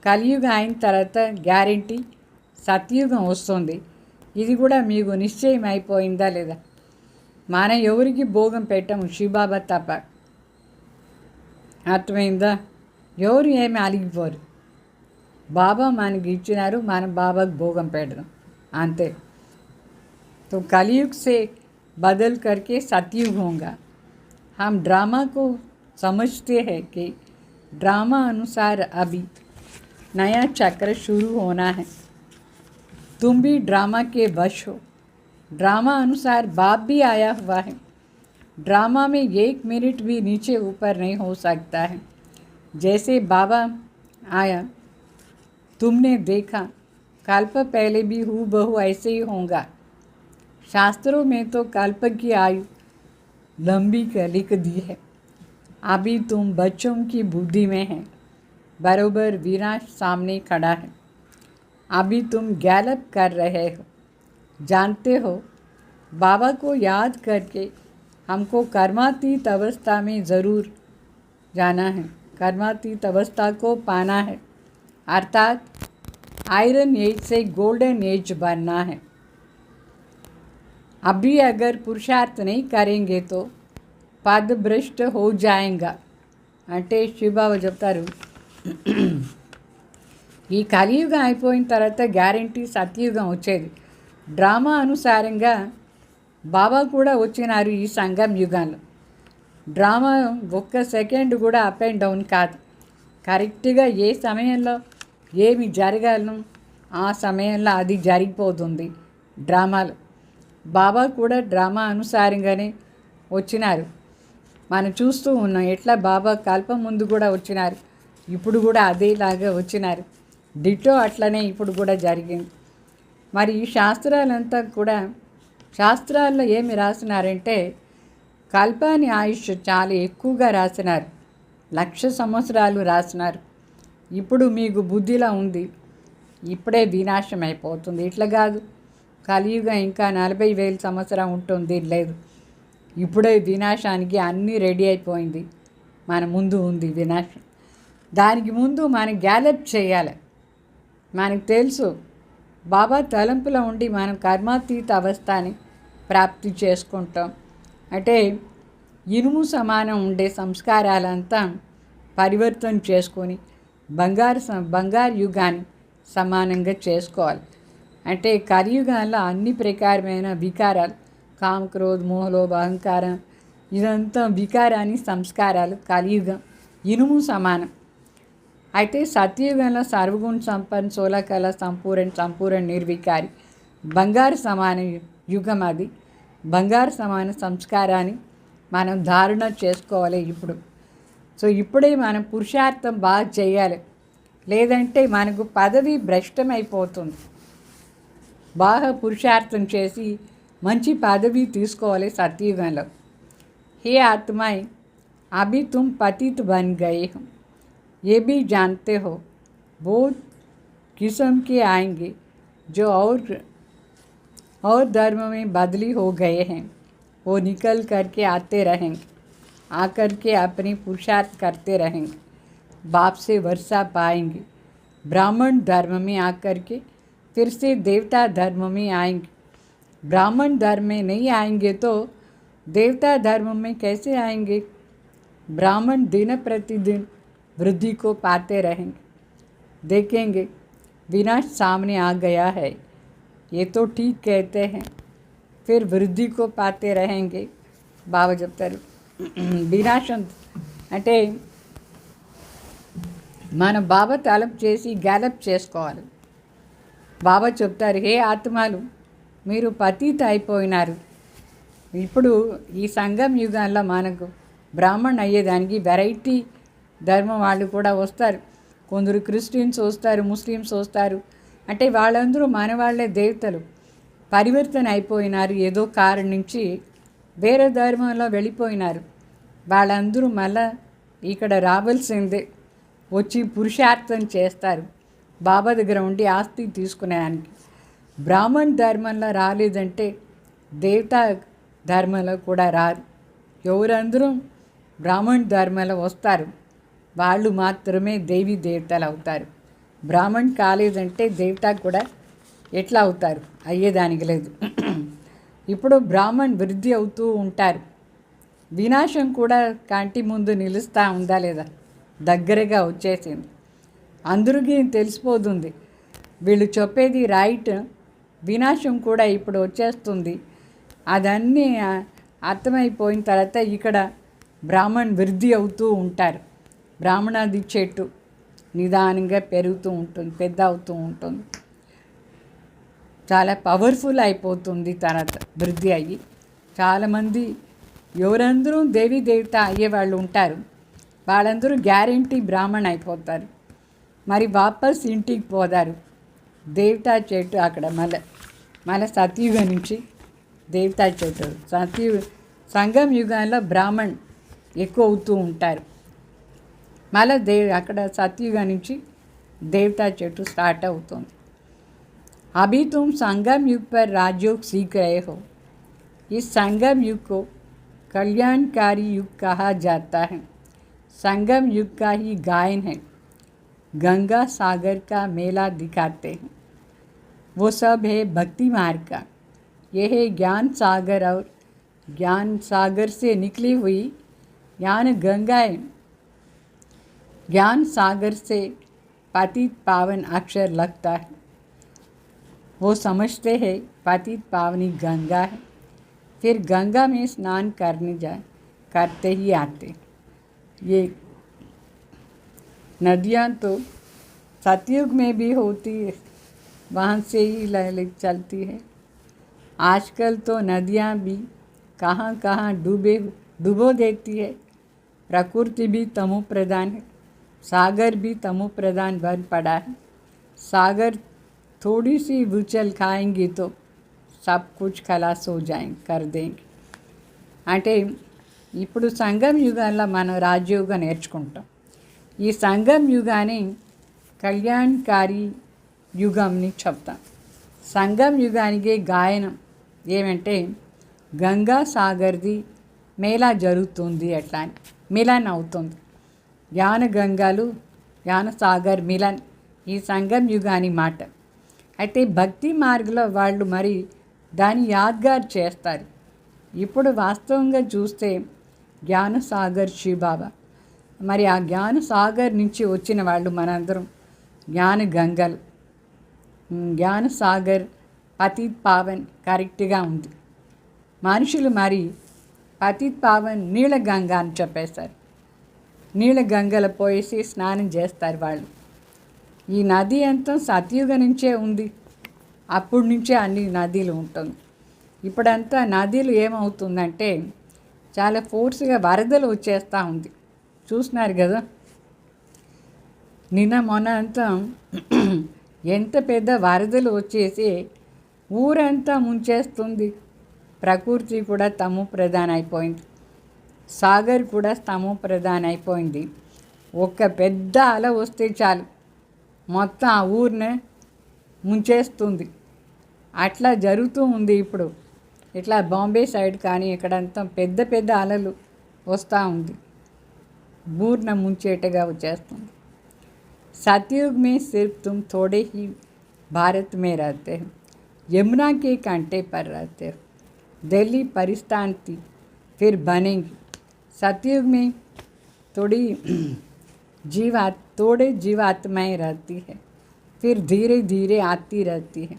కలియుగం అయిన తర్వాత గ్యారెంటీ సత్యుగం వస్తుంది. ఇది కూడా మీకు నిశ్చయం అయిపోయిందా లేదా. మనం ఎవరికి భోగం పెట్టాము శివబాబా తప్ప. అర్థమైందా. ఎవరు ఏమి అలిగిపోరు. బాబా మనకి ఇచ్చినారు, మనం బాబాకు భోగం పెడదాం అంతే. तो कलयुग से बदल करके सतयुग होगा. हम ड्रामा को समझते हैं कि ड्रामा अनुसार अभी नया चक्र शुरू होना है. तुम भी ड्रामा के वश हो. ड्रामा अनुसार बाप भी आया हुआ है. ड्रामा में 1 मिनट भी नीचे ऊपर नहीं हो सकता है. जैसे बाबा आया तुमने देखा, कल्प पहले भी हूबहू ऐसे ही होगा. शास्त्रों में तो कल्प की आयु लंबी लिख दी है. अभी तुम बच्चों की बुद्धि में है. बरोबर विनाश सामने खड़ा है. अभी तुम गैलप कर रहे हो. जानते हो बाबा को याद करके हमको कर्मातीत अवस्था में ज़रूर जाना है. कर्मातीत अवस्था को पाना है. अर्थात आयरन एज से गोल्डन एज बनना है. अभी अगर पुरुषार्थ नहीं करेंगे तो पद भ्रष्ट हो जाएगा. అంటే శివబాబా చెప్తారు ఈ కలియుగం అయిపోయిన తర్వాత గ్యారంటీ సత్యుగం వచ్చేది. డ్రామా అనుసారంగా బాబా కూడా వచ్చినారు ఈ సంగం యుగంలో. డ్రామా ఒక్క సెకండ్ కూడా అప్ అండ్ డౌన్ కాదు. కరెక్ట్గా ఏ సమయంలో ఏమి జరగాలను ఆ సమయంలో అది జరిగిపోతుంది డ్రామాలో. బాబా కూడా డ్రామా అనుసారంగానే వచ్చినారు. మనం చూస్తూ ఉన్నాం ఎట్లా బాబా కల్పం ముందు కూడా వచ్చినారు, ఇప్పుడు కూడా అదేలాగా వచ్చినారు. డిటో అట్లనే ఇప్పుడు కూడా జరిగింది. మరి ఈ శాస్త్రాలంతా కూడా శాస్త్రాల్లో ఏమి రాసినారంటే కల్పాని ఆయుష్ చాలా ఎక్కువగా రాసినారు. 1,00,000 సంవత్సరాలు రాసినారు. ఇప్పుడు మీకు బుద్ధిలో ఉంది ఇప్పుడే వినాశం అయిపోతుంది. ఇట్లా కాదు, కలియుగం ఇంకా 40,000 సంవత్సరం ఉంటుంది లేదు. ఇప్పుడే వినాశానికి అన్నీ రెడీ అయిపోయింది. మన ముందు ఉంది వినాశం. దానికి ముందు మనం గ్యాలప్ చేయాలి. మనకు తెలుసు బాబా తలంపులో ఉండి మనం కర్మాతీత అవస్థని ప్రాప్తి చేసుకుంటాం. అంటే ఇనుము సమానం ఉండే సంస్కారాలంతా పరివర్తన చేసుకొని బంగారు యుగాన్ని సమానంగా చేసుకోవాలి. అంటే కలియుగాల్లో అన్ని ప్రకారమైన వికారాలు కామ క్రోధ మోహలోభ అహంకారం ఇదంతా వికారాన్ని సంస్కారాలు కలియుగం ఇనుము సమానం. అయితే సత్యయుగంలో సర్వగుణ సంపన్న 16 కళ సంపూర్ణ నిర్వికారి బంగారు సమాన యుగం అది. బంగారు సమాన సంస్కారాన్ని మనం ధారణ చేసుకోవాలి ఇప్పుడు. సో ఇప్పుడే మనం పురుషార్థం బాగా చేయాలి, లేదంటే మనకు పదవి భ్రష్టమైపోతుంది. బాగా పురుషార్థం చేసి మంచి పదవి తీసుకోవాలి సత్యయుగంలో. हे आत्माएं, अभी तुम पतित बन गए हो, ये भी जानते हो. बहुत किस्म के आएंगे जो और धर्म में बदली हो गए हैं. वो निकल करके आते रहेंगे, आकर के अपनी पुरुषार्थ करते रहेंगे, बाप से वर्षा पाएंगे. ब्राह्मण धर्म में आकर के फिर से देवता धर्म में आएंगे. ब्राह्मण धर्म में नहीं आएंगे तो देवता धर्म में कैसे आएंगे. ब्राह्मण दिन प्रतिदिन वृद्धि को पाते रहेंगे. देखेंगे विनाश सामने आ गया है, ये तो ठीक कहते हैं. फिर वृद्धि को पाते रहेंगे. బాబా చెప్తారు వినాశం అంటే మనం బాబా తలపు చేసి గ్యాలప్ చేసుకోవాలి. బాబా చెప్తారు, హే ఆత్మలు, మీరు పతిత అయిపోయినారు. ఇప్పుడు ఈ సంగం యుగాల్లో మనకు బ్రాహ్మణ్ అయ్యేదానికి వెరైటీ ధర్మం వాళ్ళు కూడా వస్తారు. కొందరు క్రిస్టియన్స్ వస్తారు, ముస్లిమ్స్ వస్తారు. అంటే వాళ్ళందరూ మన వాళ్ళే దేవతలు పరివర్తన అయిపోయినారు. ఏదో కారణం నుంచి వేరే ధర్మంలో వెళ్ళిపోయినారు. వాళ్ళందరూ మళ్ళా ఇక్కడ రావాల్సిందే, వచ్చి పురుషార్థం చేస్తారు బాబా దగ్గర ఉండి ఆస్తి తీసుకునేదానికి. బ్రాహ్మణ్ ధర్మంలో రాలేదంటే దేవతా ధర్మంలో కూడా రారు. ఎవరందరూ బ్రాహ్మణ్ ధర్మంలో వస్తారు వాళ్ళు మాత్రమే దేవి దేవతలు అవుతారు. బ్రాహ్మణ్ కాలేదంటే దేవత కూడా ఎట్లా అవుతారు, అయ్యేదానికి లేదు. ఇప్పుడు బ్రాహ్మణ్ వృద్ధి అవుతూ ఉంటారు. వినాశం కూడా కంటి ముందు నిలుస్తూ ఉందా లేదా, దగ్గరగా వచ్చేసింది. అందరికీ తెలిసిపోతుంది వీళ్ళు చెప్పేది రైట్, వినాశం కూడా ఇప్పుడు వచ్చేస్తుంది. అదన్నీ అర్థమైపోయిన తర్వాత ఇక్కడ బ్రాహ్మణ్ వృద్ధి అవుతూ ఉంటారు. బ్రాహ్మణాది చెట్టు నిదానంగా పెరుగుతూ ఉంటుంది, పెద్ద అవుతూ ఉంటుంది, చాలా పవర్ఫుల్ అయిపోతుంది. తర్వాత వృద్ధి అయ్యి చాలామంది ఎవరందరూ దేవీ దేవత అయ్యేవాళ్ళు ఉంటారు, వాళ్ళందరూ గ్యారెంటీ బ్రాహ్మణ్ అయిపోతారు. మరి వాపస్ ఇంటికి పోతారు. దేవతా చెట్టు అక్కడ మళ్ళీ సత్యుగం నుంచి దేవతా చెట్టు, సంగం యుగంలో బ్రాహ్మణ్ ఎక్కువ అవుతూ ఉంటారు. మళ్ళీ అక్కడ సత్యుగం నుంచి దేవతా చెట్టు స్టార్ట్ అవుతుంది. अभी तुम संगम युग पर राजयोग सीख रहे हो. इस संगम युग को कल्याणकारी युग कहा जाता है. संगम युग का ही गायन है. गंगा सागर का मेला दिखाते हैं. वो सब है भक्ति मार्ग का. यह है ज्ञान सागर और ज्ञान सागर से निकली हुई ज्ञान गंगाएं. ज्ञान सागर से पतित पावन अक्षर लगता है. वो समझते हैं पतित पावनी गंगा है. फिर गंगा में स्नान करने करते ही आते. ये नदियाँ तो सतयुग में भी होती है, वहाँ से ही चलती है. आजकल तो नदियाँ भी कहाँ कहाँ डूबो देती है. प्रकृति भी तमो प्रधान है, सागर भी तमो प्रधान बन पड़ा है. सागर थोड़ी सी भूचल खाएंगे तो सब कुछ खलास हो जाएंगे, कर देंगे. అంటే ఇప్పుడు సంగం యుగాల్లో మనం రాజయోగం నేర్చుకుంటాం. ఈ సంగం యుగాన్ని కళ్యాణకారి యుగంని చెప్తాం. సంగం యుగానికి గాయనం ఏమంటే గంగా సాగర్ది మేళా జరుగుతుంది, అట్లా అని మిలన్ అవుతుంది. జ్ఞాన గంగాలు జ్ఞాన సాగర్ మిలన్ ఈ సంగం యుగాని మాట. అయితే భక్తి మార్గంలో వాళ్ళు మరి దాన్ని యాద్గార్ చేస్తారు. ఇప్పుడు వాస్తవంగా చూస్తే జ్ఞానసాగర్ శివబాబా, మరి ఆ జ్ఞానసాగర్ నుంచి వచ్చిన వాళ్ళు మనందరం జ్ఞాన గంగలు. జ్ఞానసాగర్ పతిత్ పావన్ కరెక్ట్గా ఉంది. మనుషులు మరి పతిత్ పావన్ నీళ్ళ గంగా అని చెప్పేశారు. నీళ్ళ గంగలు పోసి స్నానం చేస్తారు వాళ్ళు. ఈ నది అంతా సతయుగ నుంచే ఉంది, అప్పటి నుంచే అన్ని నదులు ఉంటుంది. ఇప్పుడంతా నదులు ఏమవుతుందంటే చాలా ఫోర్స్గా వరదలు వచ్చేస్తూ ఉంది, చూస్తున్నారు కదా. నిన్న మొన్న అంతా ఎంత పెద్ద వరదలు వచ్చేసి ఊరంతా ముంచేస్తుంది. ప్రకృతి కూడా తమో ప్రధాన అయిపోయింది, సాగర్ కూడా తమో ప్రధాన అయిపోయింది. ఒక పెద్ద అల వస్తే చాలు మొత్తం ఆ ఊరిని ముంచేస్తుంది. అట్లా జరుగుతూ ఉంది ఇప్పుడు. ఇట్లా బాంబే సైడ్ కానీ ఇక్కడంతా పెద్ద పెద్ద అలలు వస్తూ ఉంది, ఊరిని ముంచేటగా వచ్చేస్తుంది. सतयुग में सिर्फ तुम थोड़े ही भारत में रहते हो, यमुना के कांटे पर रहते हो. दिल्ली परिस्थान थी फिर बनेंगी. सतयुग में थोड़े जीवात्माएँ रहती है, फिर धीरे धीरे आती रहती है.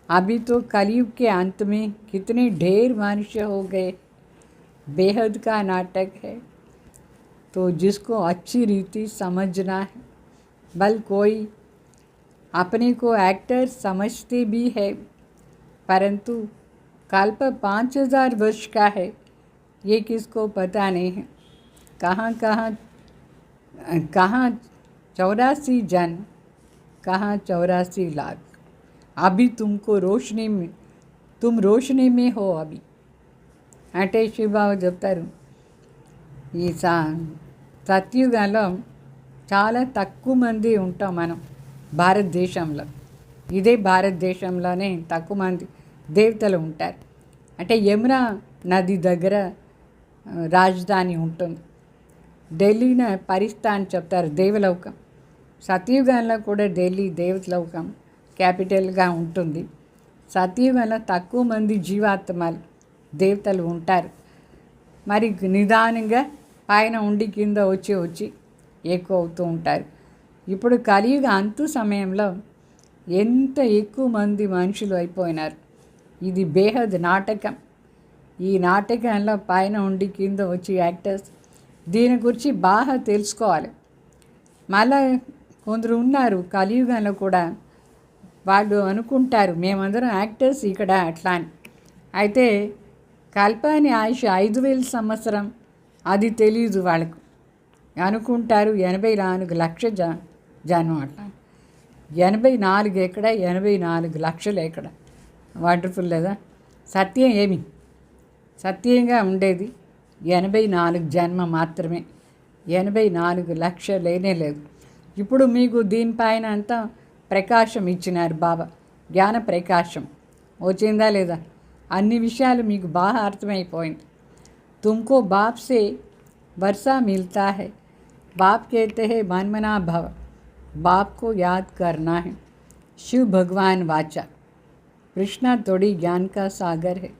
अभी तो कलयुग के अंत में कितने ढेर मनुष्य हो गए. बेहद का नाटक है, तो जिसको अच्छी रीति समझना है, बल कोई अपने को एक्टर समझते भी है, परंतु कल्प 5000 वर्ष का है, ये किसको पता नहीं है. कहाँ 84 जन्म, कहाँ 84 लाख. अभी तुमको तुम रोशनी में हो अभी. అంటే శివబాబు చెప్తారు, ఈ సత్యుగంలో చాలా తక్కువ మంది ఉంటాం మనం భారతదేశంలో. ఇదే భారతదేశంలోనే తక్కువ మంది దేవతలు ఉంటారు. అంటే యమునా నది దగ్గర రాజధాని ఉంటుంది. ఢిల్లీని పరిస్థాన్ చెప్తారు, దేవలోకం. సత్యుగంలో కూడా ఢిల్లీ దేవలోకం క్యాపిటల్గా ఉంటుంది. సత్యుగంలో తక్కువ మంది జీవాత్మలు దేవతలు ఉంటారు. మరి నిదానంగా పైన ఉండి కింద వచ్చి ఎక్కువ అవుతూ ఉంటారు. ఇప్పుడు కలియుగ అంతు సమయంలో ఎంత ఎక్కువ మంది మనుషులు అయిపోయినారు. ఇది బేహద్ నాటకం. ఈ నాటకంలో పైన ఉండి కింద వచ్చి యాక్టర్స్, దీని గురించి బాగా తెలుసుకోవాలి. మళ్ళా కొందరు ఉన్నారు కలియుగంలో కూడా, వాళ్ళు అనుకుంటారు మేమందరం యాక్టర్స్ ఇక్కడ అట్లా అని. అయితే కల్పాని ఆయుష్ 5000 సంవత్సరం, అది తెలీదు వాళ్ళకు. అనుకుంటారు 84 లక్ష జనం అట్లా. 84 ఎక్కడ, 84 లక్షలు ఎక్కడ. వండర్ఫుల్ లేదా. సత్యం ఏమి, సత్యంగా ఉండేది 84 జన్మ మాత్రమే, 84 లక్షలు లేనే లేదు. ఇప్పుడు మీకు దీనిపైన అంతా ప్రకాశం ఇచ్చినారు బాబా, జ్ఞాన ప్రకాశం వచ్చిందా లేదా, అన్ని విషయాలు మీకు బాగా అర్థమైపోయింది. तुमको बाप से वर्षा मिलता है, बाप कहते हैं मनमना भव, बाप को याद करना है. शिव भगवान वाचा, कृष्णा थोड़ी ज्ञान का सागर है.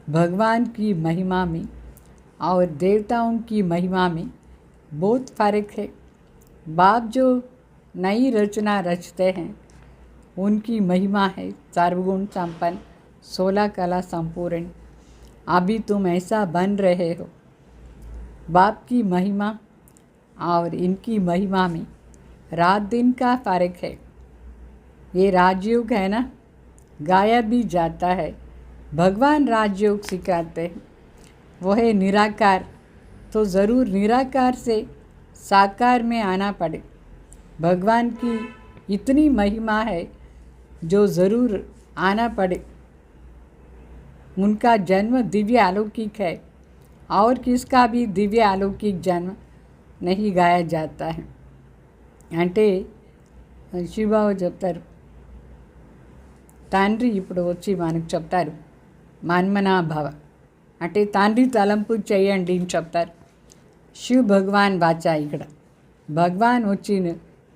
भगवान की महिमा में और देवताओं की महिमा में बहुत फ़र्क है. बाप जो नई रचना रचते हैं उनकी महिमा है सर्वगुण संपन्न, 16 कला संपूर्ण. अभी तुम ऐसा बन रहे हो. बाप की महिमा और इनकी महिमा में रात दिन का फ़र्क है. ये राजयोग है ना, गाया भी जाता है. भगवान राजयोग सिखाते हैं, वो है निराकार. तो ज़रूर निराकार से साकार में आना पड़े. भगवान की इतनी महिमा है जो ज़रूर आना पड़े. उनका जन्म दिव्य अलौकिक है, और किसका भी दिव्य अलौकिक जन्म नहीं गाया जाता है. అంటే శివబాబు చెప్తారు, తండ్రి ఇప్పుడు వచ్చి మనకు చెప్తారు మన్మనాభవ అంటే తండ్రి తలంపు చేయండి అని చెప్తారు. శివ్ భగవాన్ వాచా, ఇక్కడ భగవాన్ వచ్చి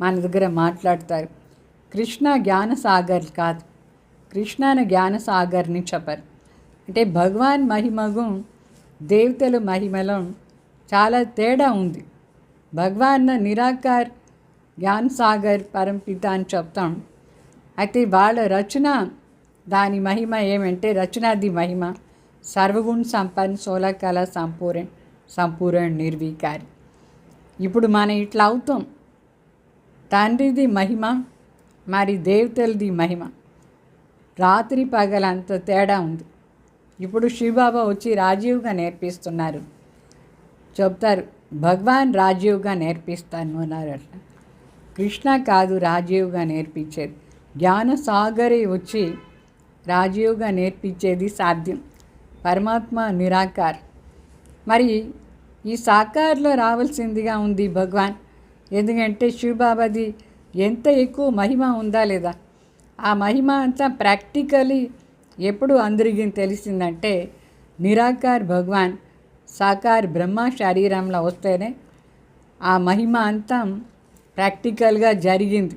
మన దగ్గర మాట్లాడతారు. కృష్ణ జ్ఞానసాగర్ కాదు, కృష్ణాన జ్ఞానసాగర్ని చెప్పారు. అంటే భగవాన్ మహిమకు దేవతల మహిమలో చాలా తేడా ఉంది. భగవాన్ నిరాకార్ జ్ఞాన్ సాగర్ పరంపిత అని చెప్తాం. అయితే వాళ్ళ రచన, దాని మహిమ ఏమంటే రచనాది మహిమ సర్వగుణ సంపన్న, 16 కళ సంపూర్ణ, సంపూర్ణ నిర్వికారి. ఇప్పుడు మనం ఇట్లా అవుతాం. తండ్రిది మహిమ, మరి దేవతలది మహిమ, రాత్రి పగలంత తేడా ఉంది. ఇప్పుడు శివబాబా వచ్చి రాజీవ్గా నేర్పిస్తున్నారు. చెప్తారు, భగవాన్ రాజీవ్గా నేర్పిస్తాను అన్నారు. అట్లా కృష్ణ కాదు రాజీవ్గా నేర్పించేది. జ్ఞాన సాగరే వచ్చి రాజీవ్గా నేర్పించేది సాధ్యం. పరమాత్మ నిరాకార్. మరి ఈ సాకార్లో రావాల్సిందిగా ఉంది భగవాన్. ఎందుకంటే శివబాబాది ఎంత ఎక్కువ మహిమ ఉందా లేదా, ఆ మహిమ అంతా ప్రాక్టికలీ ఎప్పుడు అందరికీ తెలిసిందంటే నిరాకార్ భగవాన్ సాకార్ బ్రహ్మ శరీరంలో వస్తేనే ఆ మహిమ అంతా ప్రాక్టికల్గా జరిగింది.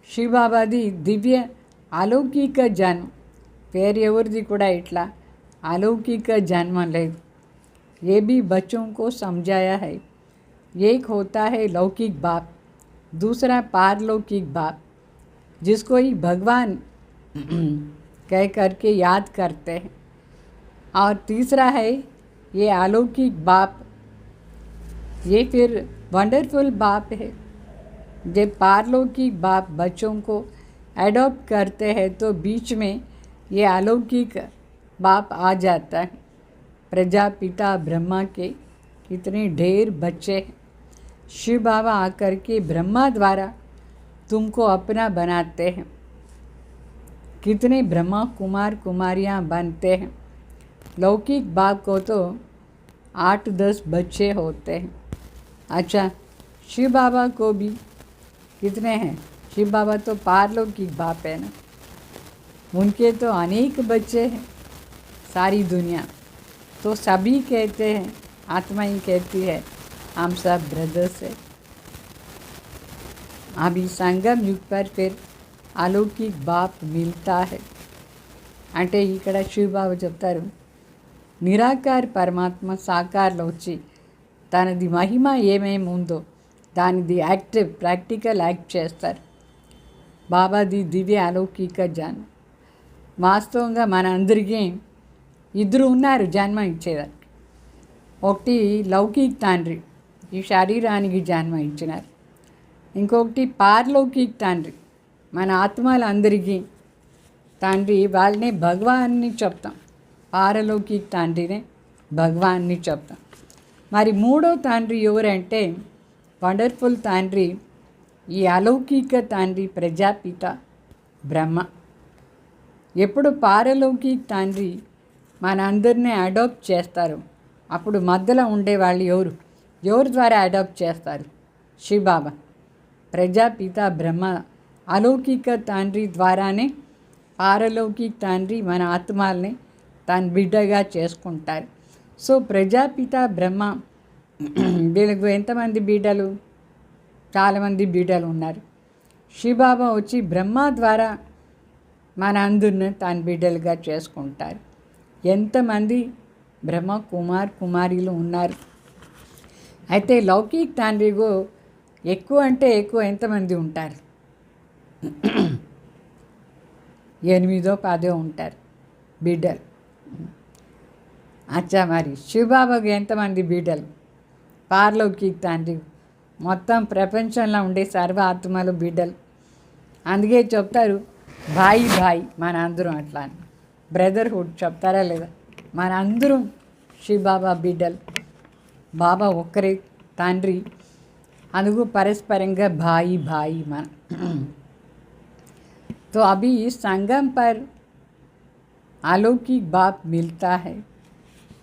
శివబాబాది దివ్య అలౌకిక జన్మ, వేరెవరిది కూడా ఇట్లా अलौकिक जन्म ले। ये भी बच्चों को समझाया है। एक होता है लौकिक बाप, दूसरा पारलौकिक बाप जिसको ही भगवान कह करके याद करते हैं, और तीसरा है ये अलौकिक बाप। ये फिर वंडरफुल बाप है। जब पारलौकिक बाप बच्चों को एडॉप्ट करते हैं तो बीच में ये अलौकिक बाप आ जाता है। प्रजापिता ब्रह्मा के कितने ढेर बच्चे हैं। शिव बाबा आकर के ब्रह्मा द्वारा तुमको अपना बनाते हैं। कितने ब्रह्मा कुमार कुमारियाँ बनते हैं। लौकिक बाप को तो 8-10 बच्चे होते हैं। अच्छा, शिव बाबा को भी कितने हैं? शिव बाबा तो पारलौकिक बाप है ना, उनके तो अनेक बच्चे हैं। सारी दुनिया तो सभी कहते हैं, आत्मा ही कहती है हम सब ब्रदर्स है। अभी संगम युग पर फिर अलौकिक बाप मिलता है। అంటే ఇక్కడ శివబాబా చెప్తారు, నిరాకార పరమాత్మ సాకార్లో వచ్చి తనది మహిమ ఏమేమి ఉందో దానిది యాక్టివ్ ప్రాక్టికల్ యాక్ట్ చేస్తారు. బాబాది దివ్య అలౌకిక జన్మ. వాస్తవంగా మన అందరికీ ఇద్దరు ఉన్నారు జన్మ ఇచ్చేదానికి. ఒకటి లౌకిక్ తండ్రి, ఈ శరీరానికి జన్మ ఇచ్చినారు. ఇంకొకటి పారలౌకిక్ తండ్రి, మన ఆత్మలందరికీ తండ్రి. వాళ్ళనే భగవాన్ని చెప్తాం. పారలౌకిక్ తండ్రినే భగవాన్ని చెప్తాం. మరి మూడో తండ్రి ఎవరంటే వండర్ఫుల్ తండ్రి, ఈ అలౌకిక తండ్రి ప్రజాపిత బ్రహ్మ. ఎప్పుడు పారలౌకిక తండ్రి మన అందరినీ అడాప్ట్ చేస్తారు, అప్పుడు మధ్యలో ఉండేవాళ్ళు ఎవరు ద్వారా అడాప్ట్ చేస్తారు? శివబాబా. ప్రజాపిత బ్రహ్మ అలౌకిక తండ్రి ద్వారానే పారలౌకిక తండ్రి మన ఆత్మల్ని తన బిడ్డగా చేసుకుంటారు. సో ప్రజాపిత బ్రహ్మ వీళ్ళకు ఎంతమంది బిడ్డలు? చాలామంది బిడ్డలు ఉన్నారు. శివబాబా వచ్చి బ్రహ్మ ద్వారా మన అందరిని తన బిడ్డలుగా చేసుకుంటారు. ఎంతమంది బ్రహ్మ కుమార్ కుమారీలు ఉన్నారు. అయితే లౌకిక్ తండ్రిలో ఎక్కువ అంటే ఎక్కువ ఎంతమంది ఉంటారు? 8-10 ఉంటారు బిడ్డలు. అచ్చా, మరి శివబాబాకు ఎంతమంది బిడ్డలు? పారలౌకిక తండ్రి మొత్తం ప్రపంచంలో ఉండే సర్వ ఆత్మలు బిడ్డలు. అందుకే చెప్తారు భాయి భాయి, మన అందరం అట్లా అని బ్రదర్హుడ్ చెప్తారా లేదా? మన అందరం శివబాబా బిడ్డలు. బాబా ఒక్కరే తండ్రి, అందుకు పరస్పరంగా భాయి భాయి మన. तो अभी संगम पर अलौकिक बाप मिलता है।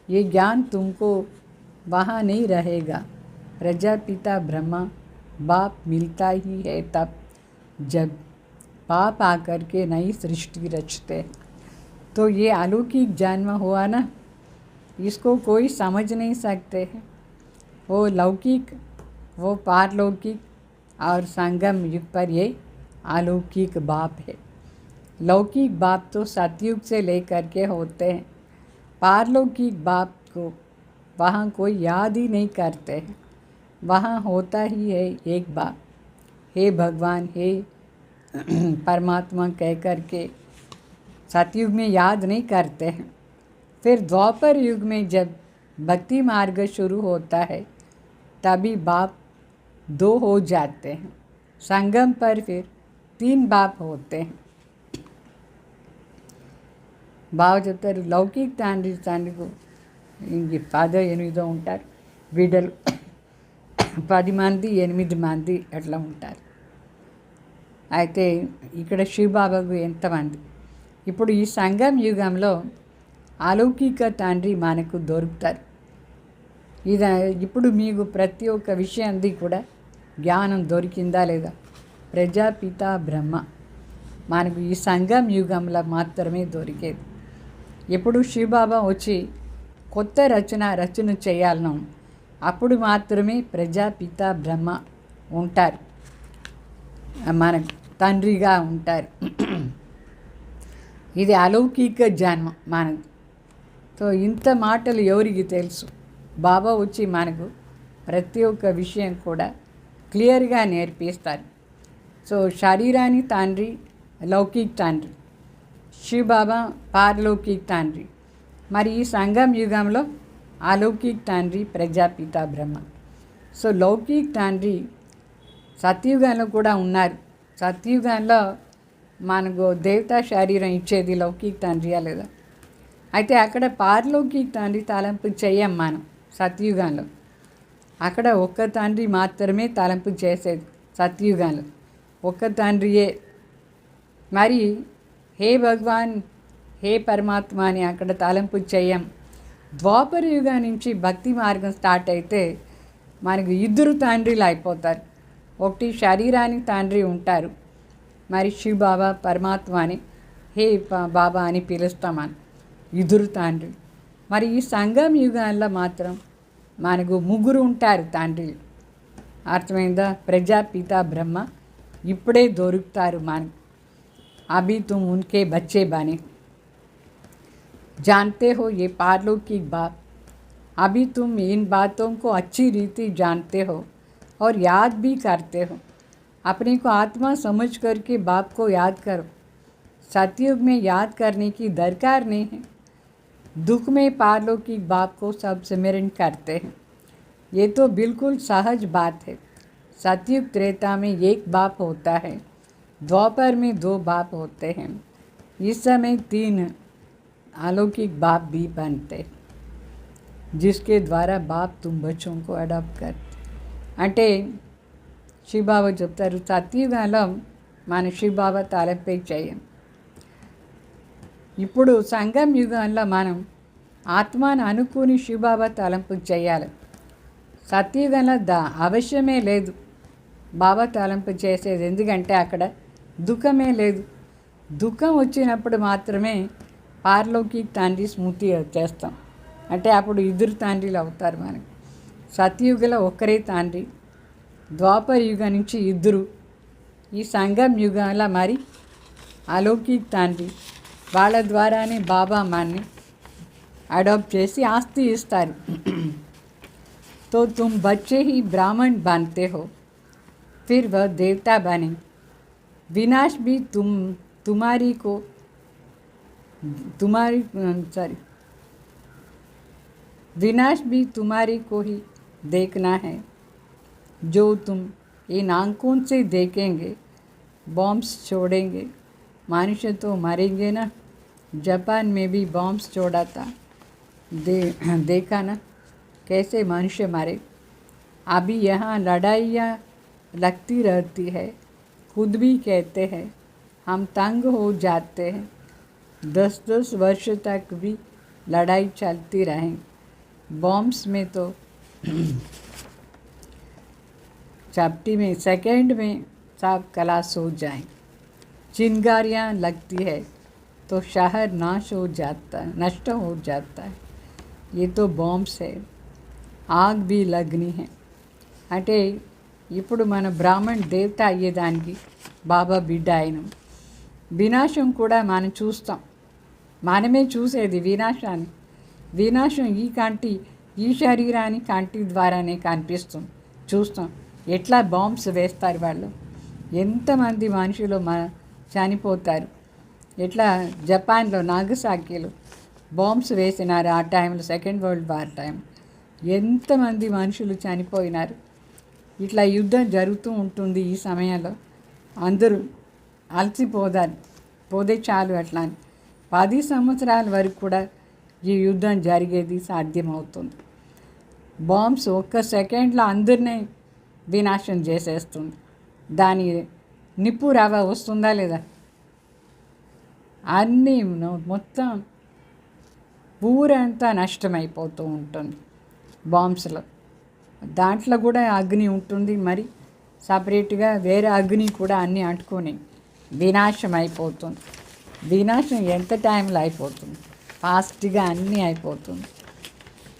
ये ज्ञान तुमको वहाँ नहीं रहेगा। प्रजापिता ब्रह्मा बाप मिलता ही है तब जब बाप आकर के नई सृष्टि रचते। तो ये अलौकिक जन्म हुआ ना, इसको कोई समझ नहीं सकते हैं। वो लौकिक, वो पारलौकिक और संगम युग पर ये अलौकिक बाप है। लौकिक बाप तो सतयुग से लेकर के होते हैं। पारलौकिक बाप को वहाँ कोई याद ही नहीं करते हैं। वहाँ होता ही है एक बाप, हे भगवान, हे परमात्मा कह कर के सतयुग में याद नहीं करते हैं। फिर द्वापर युग में जब भक्ति मार्ग शुरू होता है तभी बाप 2 हो जाते हैं, संगम पर फिर 3 बाप होते हैं. బాగా చెప్తారు. లౌకిక తండ్రికి ఇంక 10-8 ఉంటారు, బిడ్డలు 10 మంది 8 మంది అట్లా ఉంటారు. అయితే ఇక్కడ శివబాబాకు ఎంతమంది? ఇప్పుడు ఈ సంగం యుగంలో అలౌకిక తండ్రి మనకు దొరుకుతారు. ఇది ఇప్పుడు మీకు ప్రతి ఒక్క విషయంది కూడా జ్ఞానం దొరికిందా లేదా? ప్రజాపిత బ్రహ్మ మనకు ఈ సంగం యుగంలో మాత్రమే దొరికేది. ఎప్పుడు శివబాబా వచ్చి కొత్త రచన చేయాలను అప్పుడు మాత్రమే ప్రజాపిత బ్రహ్మ ఉంటారు, మన తండ్రిగా ఉంటారు. ఇది అలౌకిక జన్మ మనకు. సో ఇంత మాటలు ఎవరికి తెలుసు? బాబా వచ్చి మనకు ప్రతి ఒక్క విషయం కూడా క్లియర్గా నేర్పిస్తారు. సో శరీరానికి తండ్రి లౌకిక తండ్రి, శివబాబా పారలౌకిక తండ్రి. మరి ఈ సంగం యుగంలో అలౌకిక తండ్రి ప్రజాపిత బ్రహ్మ. సో లౌకిక తండ్రి సత్యుగంలో కూడా ఉన్నారు. సత్యుగంలో మనకు దేవతా శరీరం ఇచ్చేది లౌకిక తండ్రియా లేదా? అయితే అక్కడ పారలౌకిక తండ్రి తలంపు చెయ్యం మనం సత్యుగంలో. అక్కడ ఒక్క తండ్రి మాత్రమే తలంపు చేసేది సత్యుగంలో, ఒక్క తండ్రియే. మరి హే భగవాన్, హే పరమాత్మ అని అక్కడ తలంపు చెయ్యం. ద్వాపర యుగం నుంచి భక్తి మార్గం స్టార్ట్ అయితే మనకు 2 తండ్రిలు అయిపోతారు. ఒకటి శరీరానికి తండ్రి ఉంటారు, మరి శివ బాబా పరమాత్మ అని హే బాబా అని పిలుస్తామని 2 తండ్రి. మరి ఈ సంగం యుగాల్లో మాత్రం మనకు 3 ఉంటారు తండ్రిలు. అర్థమైందా? ప్రజాపిత బ్రహ్మ ఇప్పుడే దొరుకుతారు మనకు. అభి తుమ్ ఉన్కే బచ్చే బనే, जानते हो ये पारलौकिक बात. अभी तुम इन बातों को अच्छी रीति जानते हो और याद भी करते हो. अपने को आत्मा समझ करके बाप को याद करो. सतयुग में याद करने की दरकार नहीं है. दुख में पारलौकिक बाप को सब स्मरण करते हैं. ये तो बिल्कुल सहज बात है. सतयुग त्रेता में 1 बाप होता है, द्वापर में 2 बाप होते हैं. इस समय 3 अलौकिक बाप भी बनते, जिसके द्वारा बाप तुम बच्चों को अडॉप्ट करते. అంటే శివబాబా చెప్తారు సత్యుగంలో మన శివబాబా తలపై చేయం. ఇప్పుడు సంగం యుగంలో మనం ఆత్మను అనుకుని శివబాబా తలంపు చేయాలి. సత్యుగంలో అవశ్యమే లేదు బాబా తలంపు చేసేది, ఎందుకంటే అక్కడ దుఃఖమే లేదు. దుఃఖం వచ్చినప్పుడు మాత్రమే పారలౌకిక తండ్రి స్మృతి చేస్తాం. అంటే అప్పుడు 2 తండ్రిలు అవుతారు మనకు. సత్యుగంలో ఒక్కరే తండ్రి, ద్వాపర యుగం నుంచి 2. ఈ సంగం యుగంలో మరి అలౌకిక తండ్రి, వాళ్ళ ద్వారానే బాబా మనని అడాప్ట్ చేసి ఆస్తి ఇస్తారు. तो तुम बच्चे ही ब्राह्मण बनते हो, फिर वह देवता बने. विनाश भी विनाश भी तुम्हारी को ही देखना है. जो तुम इन आंखों से देखेंगे, बॉम्ब्स छोड़ेंगे. मनुष्य तो मरेंगे ना. जापान में भी बॉम्ब्स छोड़ा था, देखा ना कैसे मनुष्य मरे. अभी यहाँ लड़ाइयाँ लगती रहती है. खुद भी कहते हैं हम तंग हो जाते हैं. 10-10 वर्ष तक भी लड़ाई चलती रहें. बॉम्ब्स में तो चपटी में सेकंड में सब खलास हो जाएं. चिंगारियाँ लगती है तो शहर नष्ट हो जाता है. ये तो बॉम्ब्स है. ఆగ్ బి లగ్ని హే. అంటే ఇప్పుడు మన బ్రాహ్మణ్ దేవత అయ్యేదానికి బాబా బిడ్డ అయిన వినాశం కూడా మనం చూస్తాం. మనమే చూసేది వినాశాన్ని. వినాశం ఈ శరీరాన్ని కంటి ద్వారానే చూస్తాం. ఎట్లా బాంబ్స్ వేస్తారు వాళ్ళు, ఎంతమంది మనుషులు చనిపోతారు. ఎట్లా జపాన్లో నాగసాకిలో బాంబ్స్ వేసినారు ఆ టైంలో, సెకండ్ వరల్డ్ వార్ టైం. ఎంతమంది మనుషులు చనిపోయినారు. ఇట్లా యుద్ధం జరుగుతూ ఉంటుంది. ఈ సమయంలో అందరూ పోదే చాలు అట్లా అని 10 సంవత్సరాల వరకు కూడా ఈ యుద్ధం జరిగేది సాధ్యమవుతుంది. బాంబ్స్ ఒక్క సెకండ్లో అందరినీ వినాశం చేసేస్తుంది. దాని నిప్పు రవ వస్తుందా లేదా, అన్నీ మొత్తం ఊరంతా నష్టమైపోతూ ఉంటుంది బాంబ్స్లో. దాంట్లో కూడా అగ్ని ఉంటుంది, మరి సపరేట్గా వేరే అగ్ని కూడా అన్నీ అంటుకొని వినాశం అయిపోతుంది. వినాశం ఎంత టైంలో అయిపోతుంది, ఫాస్ట్గా అన్నీ అయిపోతుంది.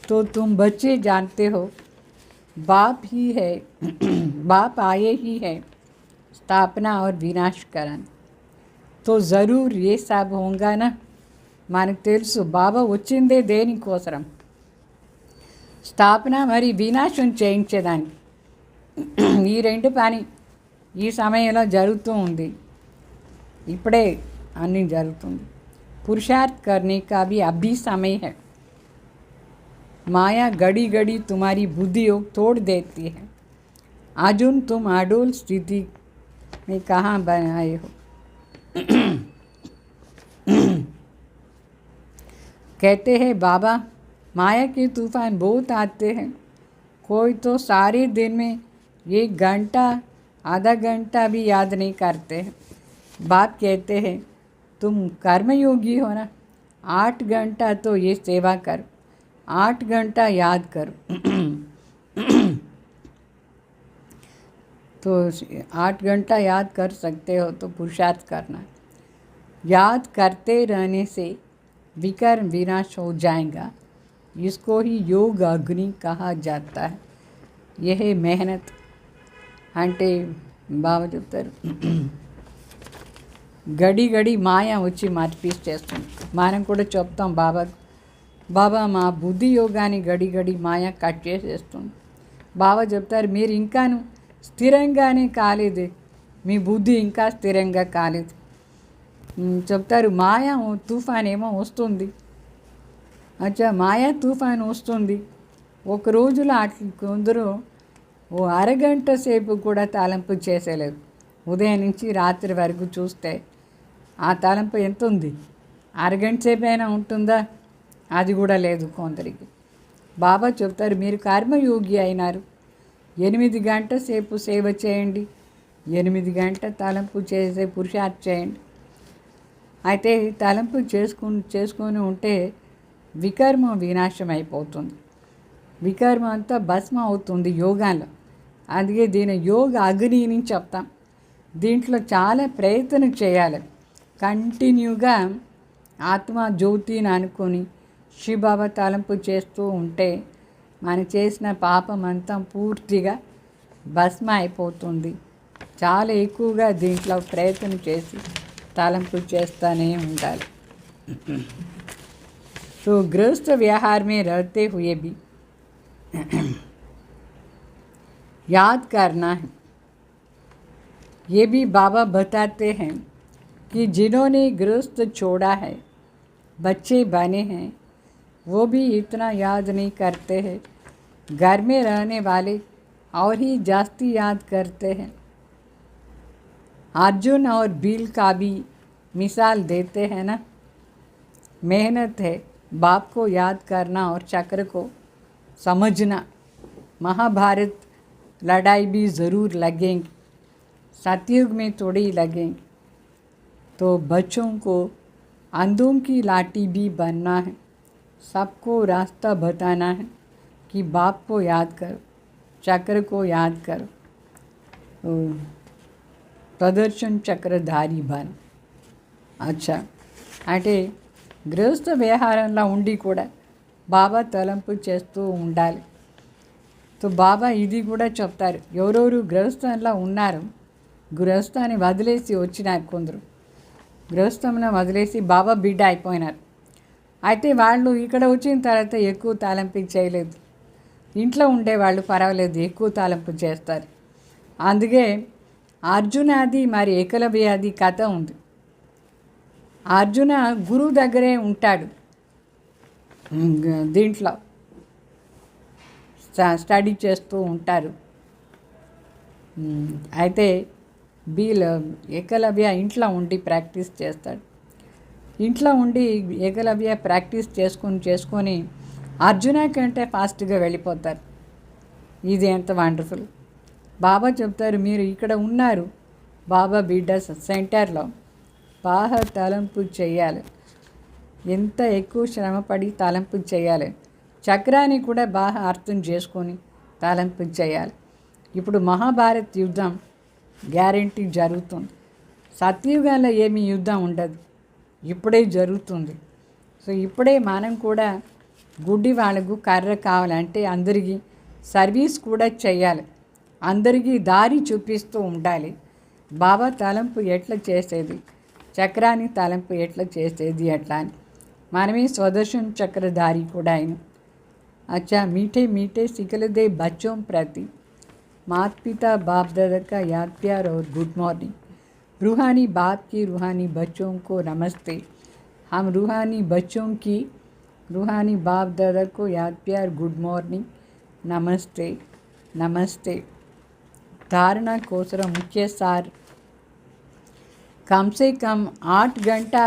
तो तुम बच्चे जानते हो बाप ही है बाप आए ही है स्थापना और विनाश करण, तो ज़रूर ये सब होगा ना. మనకు తెలుసు బాబా వచ్చిందే దేనికోసరం, స్థాపన మరి వినాశం చేయించేదానికి. ఈ రెండు పని ఈ సమయంలో జరుగుతూ ఉంది. ఇప్పుడే అన్నీ జరుగుతుంది. పురుషార్థ్ करने का भी अभी समय है. माया घड़ी घड़ी तुम्हारी बुद्धि योग तोड़ देती है. अर्जुन तुम अडोल स्थिति में कहाँ बनाए हो. कहते हैं बाबा माया के तूफान बहुत आते हैं. कोई तो सारे दिन में 1 घंटा आधा घंटा भी याद नहीं करते हैं. बाप कहते हैं तुम कर्मयोगी हो ना, 8 घंटा तो ये सेवा करो, 8 घंटा याद करो. तो 8 घंटा याद कर सकते हो तो पुरुषार्थ करना. याद करते रहने से विकर्म विनाश हो जाएगा. इसको ही योग अग्नि कहा जाता है. यह मेहनत అంటే బాబా చెప్తారు, గడి గడి మాయ వచ్చి మర్పిస్తేస్తుంది. మనం కూడా చెప్తాం బాబా మా బుద్ధి యోగాన్ని గడి గడి మాయ కట్ చేసేస్తుంది. బాబా చెప్తారు మీరు ఇంకాను స్థిరంగానే కాలేదు, మీ బుద్ధి ఇంకా స్థిరంగా కాలేదు. చెప్తారు మాయా తుఫాన్ ఏమో వస్తుంది. అచ్చా మాయా తుఫాన్ వస్తుంది. ఒక రోజులో అట్లా కొందరు ఓ అరగంట సేపు కూడా తలంపు చేసేలేదు. ఉదయం నుంచి రాత్రి వరకు చూస్తే ఆ తలంపు ఎంత ఉంది, అరగంట సేపు అయినా ఉంటుందా, అది కూడా లేదు కొందరికి. బాబా చెప్తారు మీరు కర్మయోగి అయినారు, 8 గంటల సేపు సేవ చేయండి, 8 గంటల తలంపు చేసే పురుషార్థ చేయండి. అయితే తలంపు చేసుకొని ఉంటే వికర్మ వినాశం అయిపోతుంది. వికర్మ అంతా భస్మ అవుతుంది యోగాలో. అందుకే దీని యోగ అగ్ని అని చెప్తాం. దీంట్లో చాలా ప్రయత్నం చేయాలి. కంటిన్యూగా ఆత్మ జ్యోతిని అనుకొని శివబాబా తలంపు చేస్తూ ఉంటే మనం చేసిన పాపం అంతా పూర్తిగా భస్మ అయిపోతుంది. చాలా ఎక్కువగా దీంట్లో ప్రయత్నం చేసి తలంపు చేస్తూనే ఉండాలి. तो गृहस्थ व्यवहार में रहते हुए भी याद करना है. ये भी बाबा बताते हैं कि जिन्होंने गृहस्थ छोड़ा है, बच्चे बने हैं, वो भी इतना याद नहीं करते हैं. घर में रहने वाले और ही जास्ती याद करते हैं. अर्जुन और भील का भी मिसाल देते हैं ना. मेहनत है बाप को याद करना और चक्र को समझना. महाभारत लड़ाई भी ज़रूर लगेंगी, सतयुग में थोड़ी लगेंगी. तो बच्चों को अंधों की लाठी भी बनना है. सबको रास्ता बताना है कि बाप को याद करो, चक्र को याद करो, तो प्रदर्शन चक्रधारी बन. अच्छा అంటే గృహస్థ వ్యవహారంలో ఉండి కూడా బాబా తలంపు చేస్తూ ఉండాలి. సో బాబా ఇది కూడా చెప్తారు. ఎవరెవరు గృహస్థంలో ఉన్నారు, గృహస్థాన్ని వదిలేసి వచ్చినారు, కొందరు గృహస్థంలో వదిలేసి బాబా బిడ్డ అయిపోయినారు. అయితే వాళ్ళు ఇక్కడ వచ్చిన తర్వాత ఎక్కువ తలంపు చేయలేదు. ఇంట్లో ఉండేవాళ్ళు పర్వాలేదు, ఎక్కువ తలంపు చేస్తారు. అందుకే అర్జునాది మరి ఏకలవ్యాది కథ ఉంది. అర్జున గురువు దగ్గరే ఉంటాడు. దీంట్లో స్టడీ చేస్తూ ఉంటారు. అయితే ఏకలవ్య ఇంట్లో ఉండి ప్రాక్టీస్ చేస్తాడు. ఇంట్లో ఉండి ఏకలవ్య ప్రాక్టీస్ చేసుకొని అర్జున కంటే ఫాస్ట్గా వెళ్ళిపోతారు. ఇది ఎంత వండర్ఫుల్. బాబా చెప్తారు, మీరు ఇక్కడ ఉన్నారు బాబా బిడ్డ సెంటర్లో, బాగా తలంపు చేయాలి, ఎంత ఎక్కువ శ్రమపడి తలంపు చేయాలి, చక్రాన్ని కూడా బాగా అర్థం చేసుకొని తలంపు చేయాలి. ఇప్పుడు మహాభారత్ యుద్ధం గ్యారంటీ జరుగుతుంది. సత్యుగంలో ఏమీ యుద్ధం ఉండదు, ఇప్పుడే జరుగుతుంది. సో ఇప్పుడే మనం కూడా గుడ్డి వాళ్ళకు కర్ర కావాలంటే అందరికీ సర్వీస్ కూడా చేయాలి, అందరికీ దారి చూపిస్తూ ఉండాలి. బాబా తలంపు ఎట్లా చేసేది, చక్రాన్ని తలంపు ఎట్లా చేసేది అట్లా అని. మనమే స్వదర్శన్ చక్రధారి కూడా అయిన. अच्छा मीठे मीठे सिकलदे बच्चों प्रति माता पिता बाप दादा का याद प्यार और गुड मॉर्निंग. रूहानी बाप की रूहानी बच्चों को नमस्ते. हम रूहानी बच्चों की रूहानी बाप दादा को याद प्यार गुड मॉर्निंग नमस्ते नमस्ते. धारणा कोसरा मुख्य सार, कम से कम 8 घंटा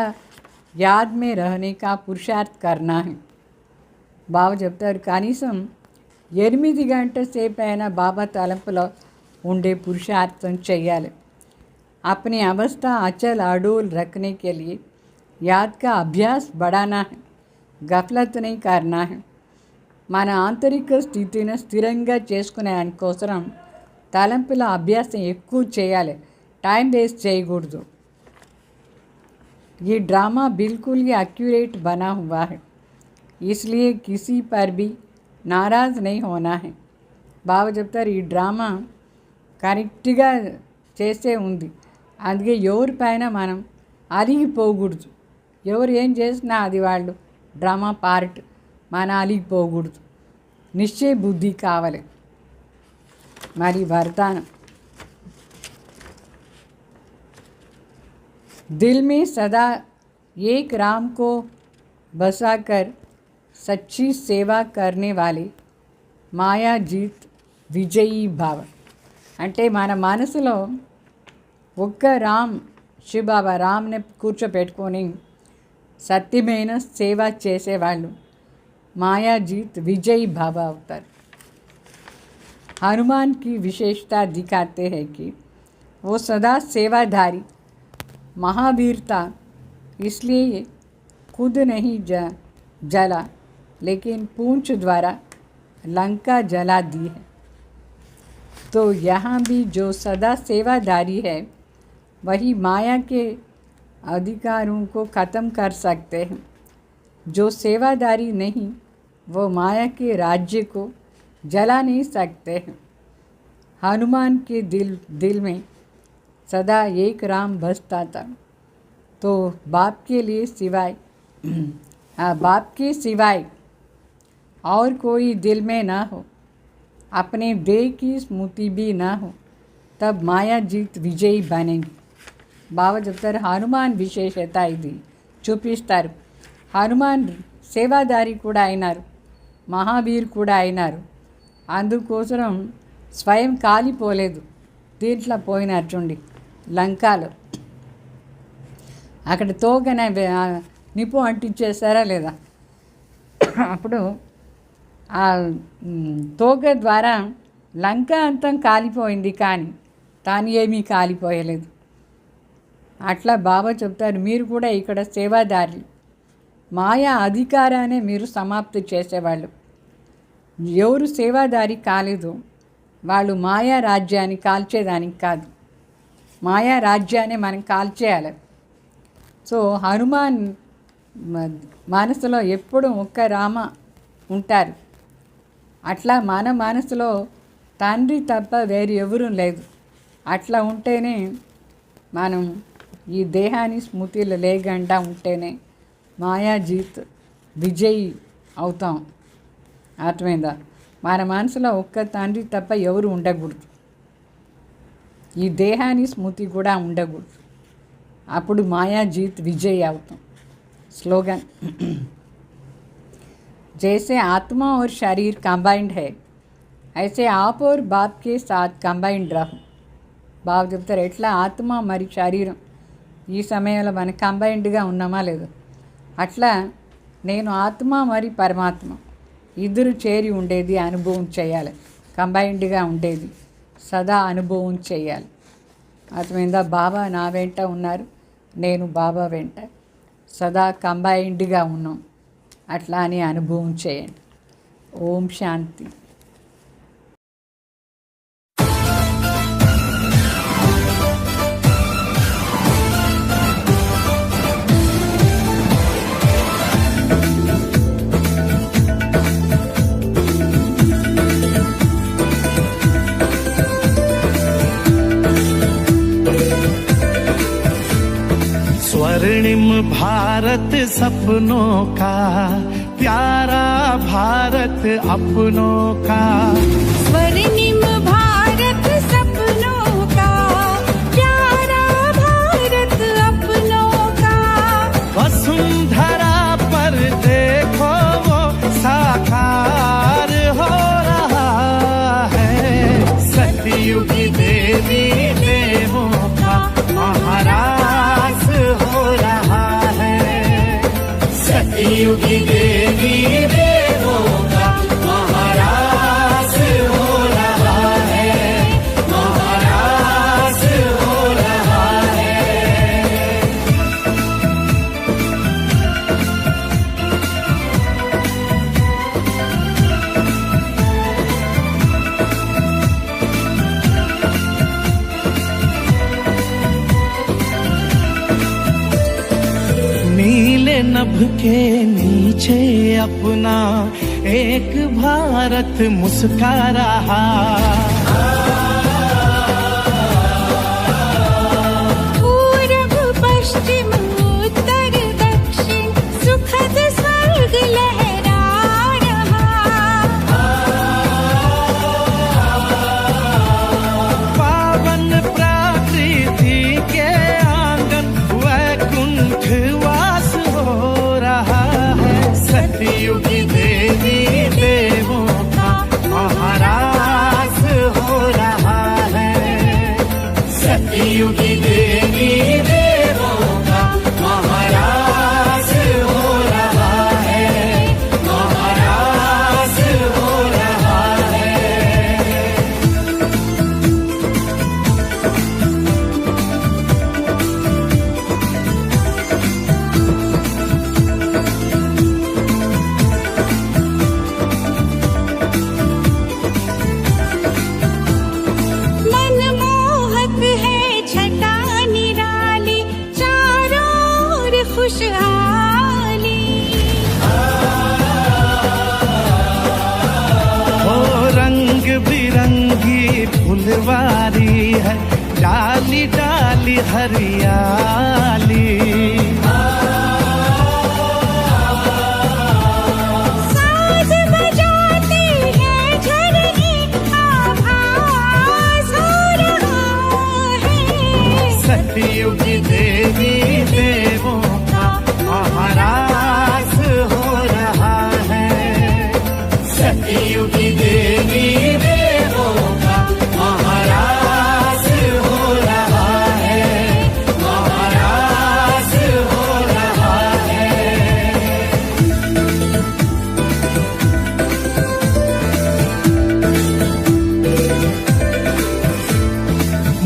याद में रहने का पुरुषार्थ करना है. బాబా చెప్తారు, కనీసం 8 గంటల సేపు అయినా బాబా తలంపులో ఉండే పురుషార్థం చెయ్యాలి. अपनी अवस्था अचल अडोल रखने के लिए याद का अभ्यास बढ़ाना है, गफलत नहीं करना है. మన ఆంతరిక స్థితిని స్థిరంగా చేసుకునే దానికోసం తలంపుల అభ్యాసం ఎక్కువ చేయాలి, టైం వేస్ట్ చేయకూడదు. ये ड्रामा बिल्कुल ही एक्यूरेट बना हुआ है, इसलिए किसी पर भी नाराज़ नहीं होना है. బాబా చెప్తారు, ఈ డ్రామా కరెక్ట్గా చేసే ఉంది, అందుకే ఎవరిపైన మనం అలిగిపోకూడదు. ఎవరు ఏం చేసినా అది వాళ్ళు డ్రామా పార్ట్, మన అలిగిపోకూడదు. నిశ్చయ బుద్ధి కావాలి. మరి వరదానం, दिल में सदा एक राम को बसाकर सच्ची सेवा करने वाले మాయా జీత్ విజయీ భావ. అంటే మన మనసులో ఒక్క శివబాబా రామ్ని కూర్చోపెట్టుకొని సత్యమైన సేవ చేసేవాళ్ళు మాయా జీత్ విజయీ భావ అవుతారు. हनुमान की विशेषता दिखाते हैं कि वो सदा सेवाधारी महावीरता, इसलिए खुद नहीं जला लेकिन पूंछ द्वारा लंका जला दी है. तो यहाँ भी जो सदा सेवाधारी है वही माया के अधिकारों को ख़त्म कर सकते हैं. जो सेवाधारी नहीं वो माया के राज्य को जला नहीं सकते हैं. हनुमान के दिल में सदा एक राम बसता था, तो बाप के सिवाय और कोई दिल में ना हो, अपने देह की स्मृति भी ना हो, तब माया जीत विजयी बनेंगी. బాబా చెప్తారు, హనుమాన్ విశేషత ఇది చూపిస్తారు. హనుమాన్ సేవాదారి కూడా అయినారు, మహావీర్ కూడా అయినారు. అందుకోసం స్వయం కాలిపోలేదు. దీంట్లో పోయినారు చూడండి లంకాలో, అక్కడ తోగన నిప్పు అంటించేసారా లేదా, అప్పుడు ఆ తోగ ద్వారా లంక అంతా కాలిపోయింది, కానీ తాను ఏమీ కాలిపోయలేదు. అట్లా బాబా చెప్తారు, మీరు కూడా ఇక్కడ సేవాదారులు, మాయా అధికారాన్ని మీరు సమాప్తి చేసేవాళ్ళు. ఎవరు సేవాదారి కాలేదు వాళ్ళు మాయా రాజ్యాన్ని కాల్చేదానికి కాదు, మాయా రాజ్యాన్ని మనం కాల్చేయాలి. సో హనుమాన్ మనసులో ఎప్పుడు ఒక్క రామ ఉంటారు. అట్లా మన మనసులో తండ్రి తప్ప వేరు ఎవరూ లేదు. అట్లా ఉంటేనే మనం ఈ దేహాన్ని స్మృతిలో లేకుండా ఉంటేనే మాయాజీత్ విజయీ అవుతాం. అర్థమైందా? మన మనసులో ఒక్క తండ్రి తప్ప ఎవరు ఉండకూడదు, ఈ దేహాన్ని స్మృతి కూడా ఉండకూడదు. అప్పుడు మాయాజీత్ విజయీ అవుతాం. स्लोगन, जैसे आत्मा और शरीर कंबाइंड है అయితే आप और बाप के साथ కంబైన్డ్ రహు. బాబు చెప్తారు ఎట్లా ఆత్మ మరి శరీరం ఈ సమయంలో మనం కంబైన్డ్గా ఉన్నామా లేదు, అట్లా నేను ఆత్మ మరి పరమాత్మ ఇద్దరు చేరి ఉండేది అనుభవం చేయాలి, కంబైన్డ్గా ఉండేది సదా అనుభవం చేయాలి. అర్థమైందా? బాబా నా వెంట ఉన్నారు, నేను బాబా వెంట సదా కంబైన్డ్గా ఉన్నాం, అట్లా అని అనుభవం చేయండి. ఓం శాంతి. स्वर्णिम भारत सपनों का, प्यारा भारत अपनों का. स्वर्णिम भारत सपनों का, प्यारा भारत अपनों का. वसुंधरा पर देखो वो साकार हो रहा है. सतयुगी देवी देवों का महाराज हो रहा है. सतयुगी देवी देवों का महाराज हो रहा है. महाराज हो रहा है. नीले नभ के नीचे अपना एक भारत मुस्का रहा. पूरब पश्चिम उत्तर दक्षिण सुखद स्वर्ग लहरा रहा. पावन प्रकृति के आंगन वैकुंठ वास हो रहा है. सतयुगी देवी देवों का महाराज हो रहा है. सतयुगी देवी देवों का महाराज हो रहा है. महाराज हो रहा है. मनमोहक है छटा निराली, चारों ओर खुशहाली. ओ रंग बिरंगी फुलवारी है, डाली डाली हरियाली. साज बजाते हैं झरने, आभास हो रहा है. सतयुगी देवी देवों का महाराज हो रहा है. सतयुगी देवी देवों का महाराज हो रहा है. महाराज हो रहा है.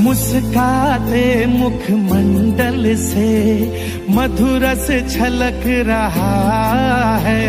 मुस्काते मुखमंडल से मधुरस छलक रहा है.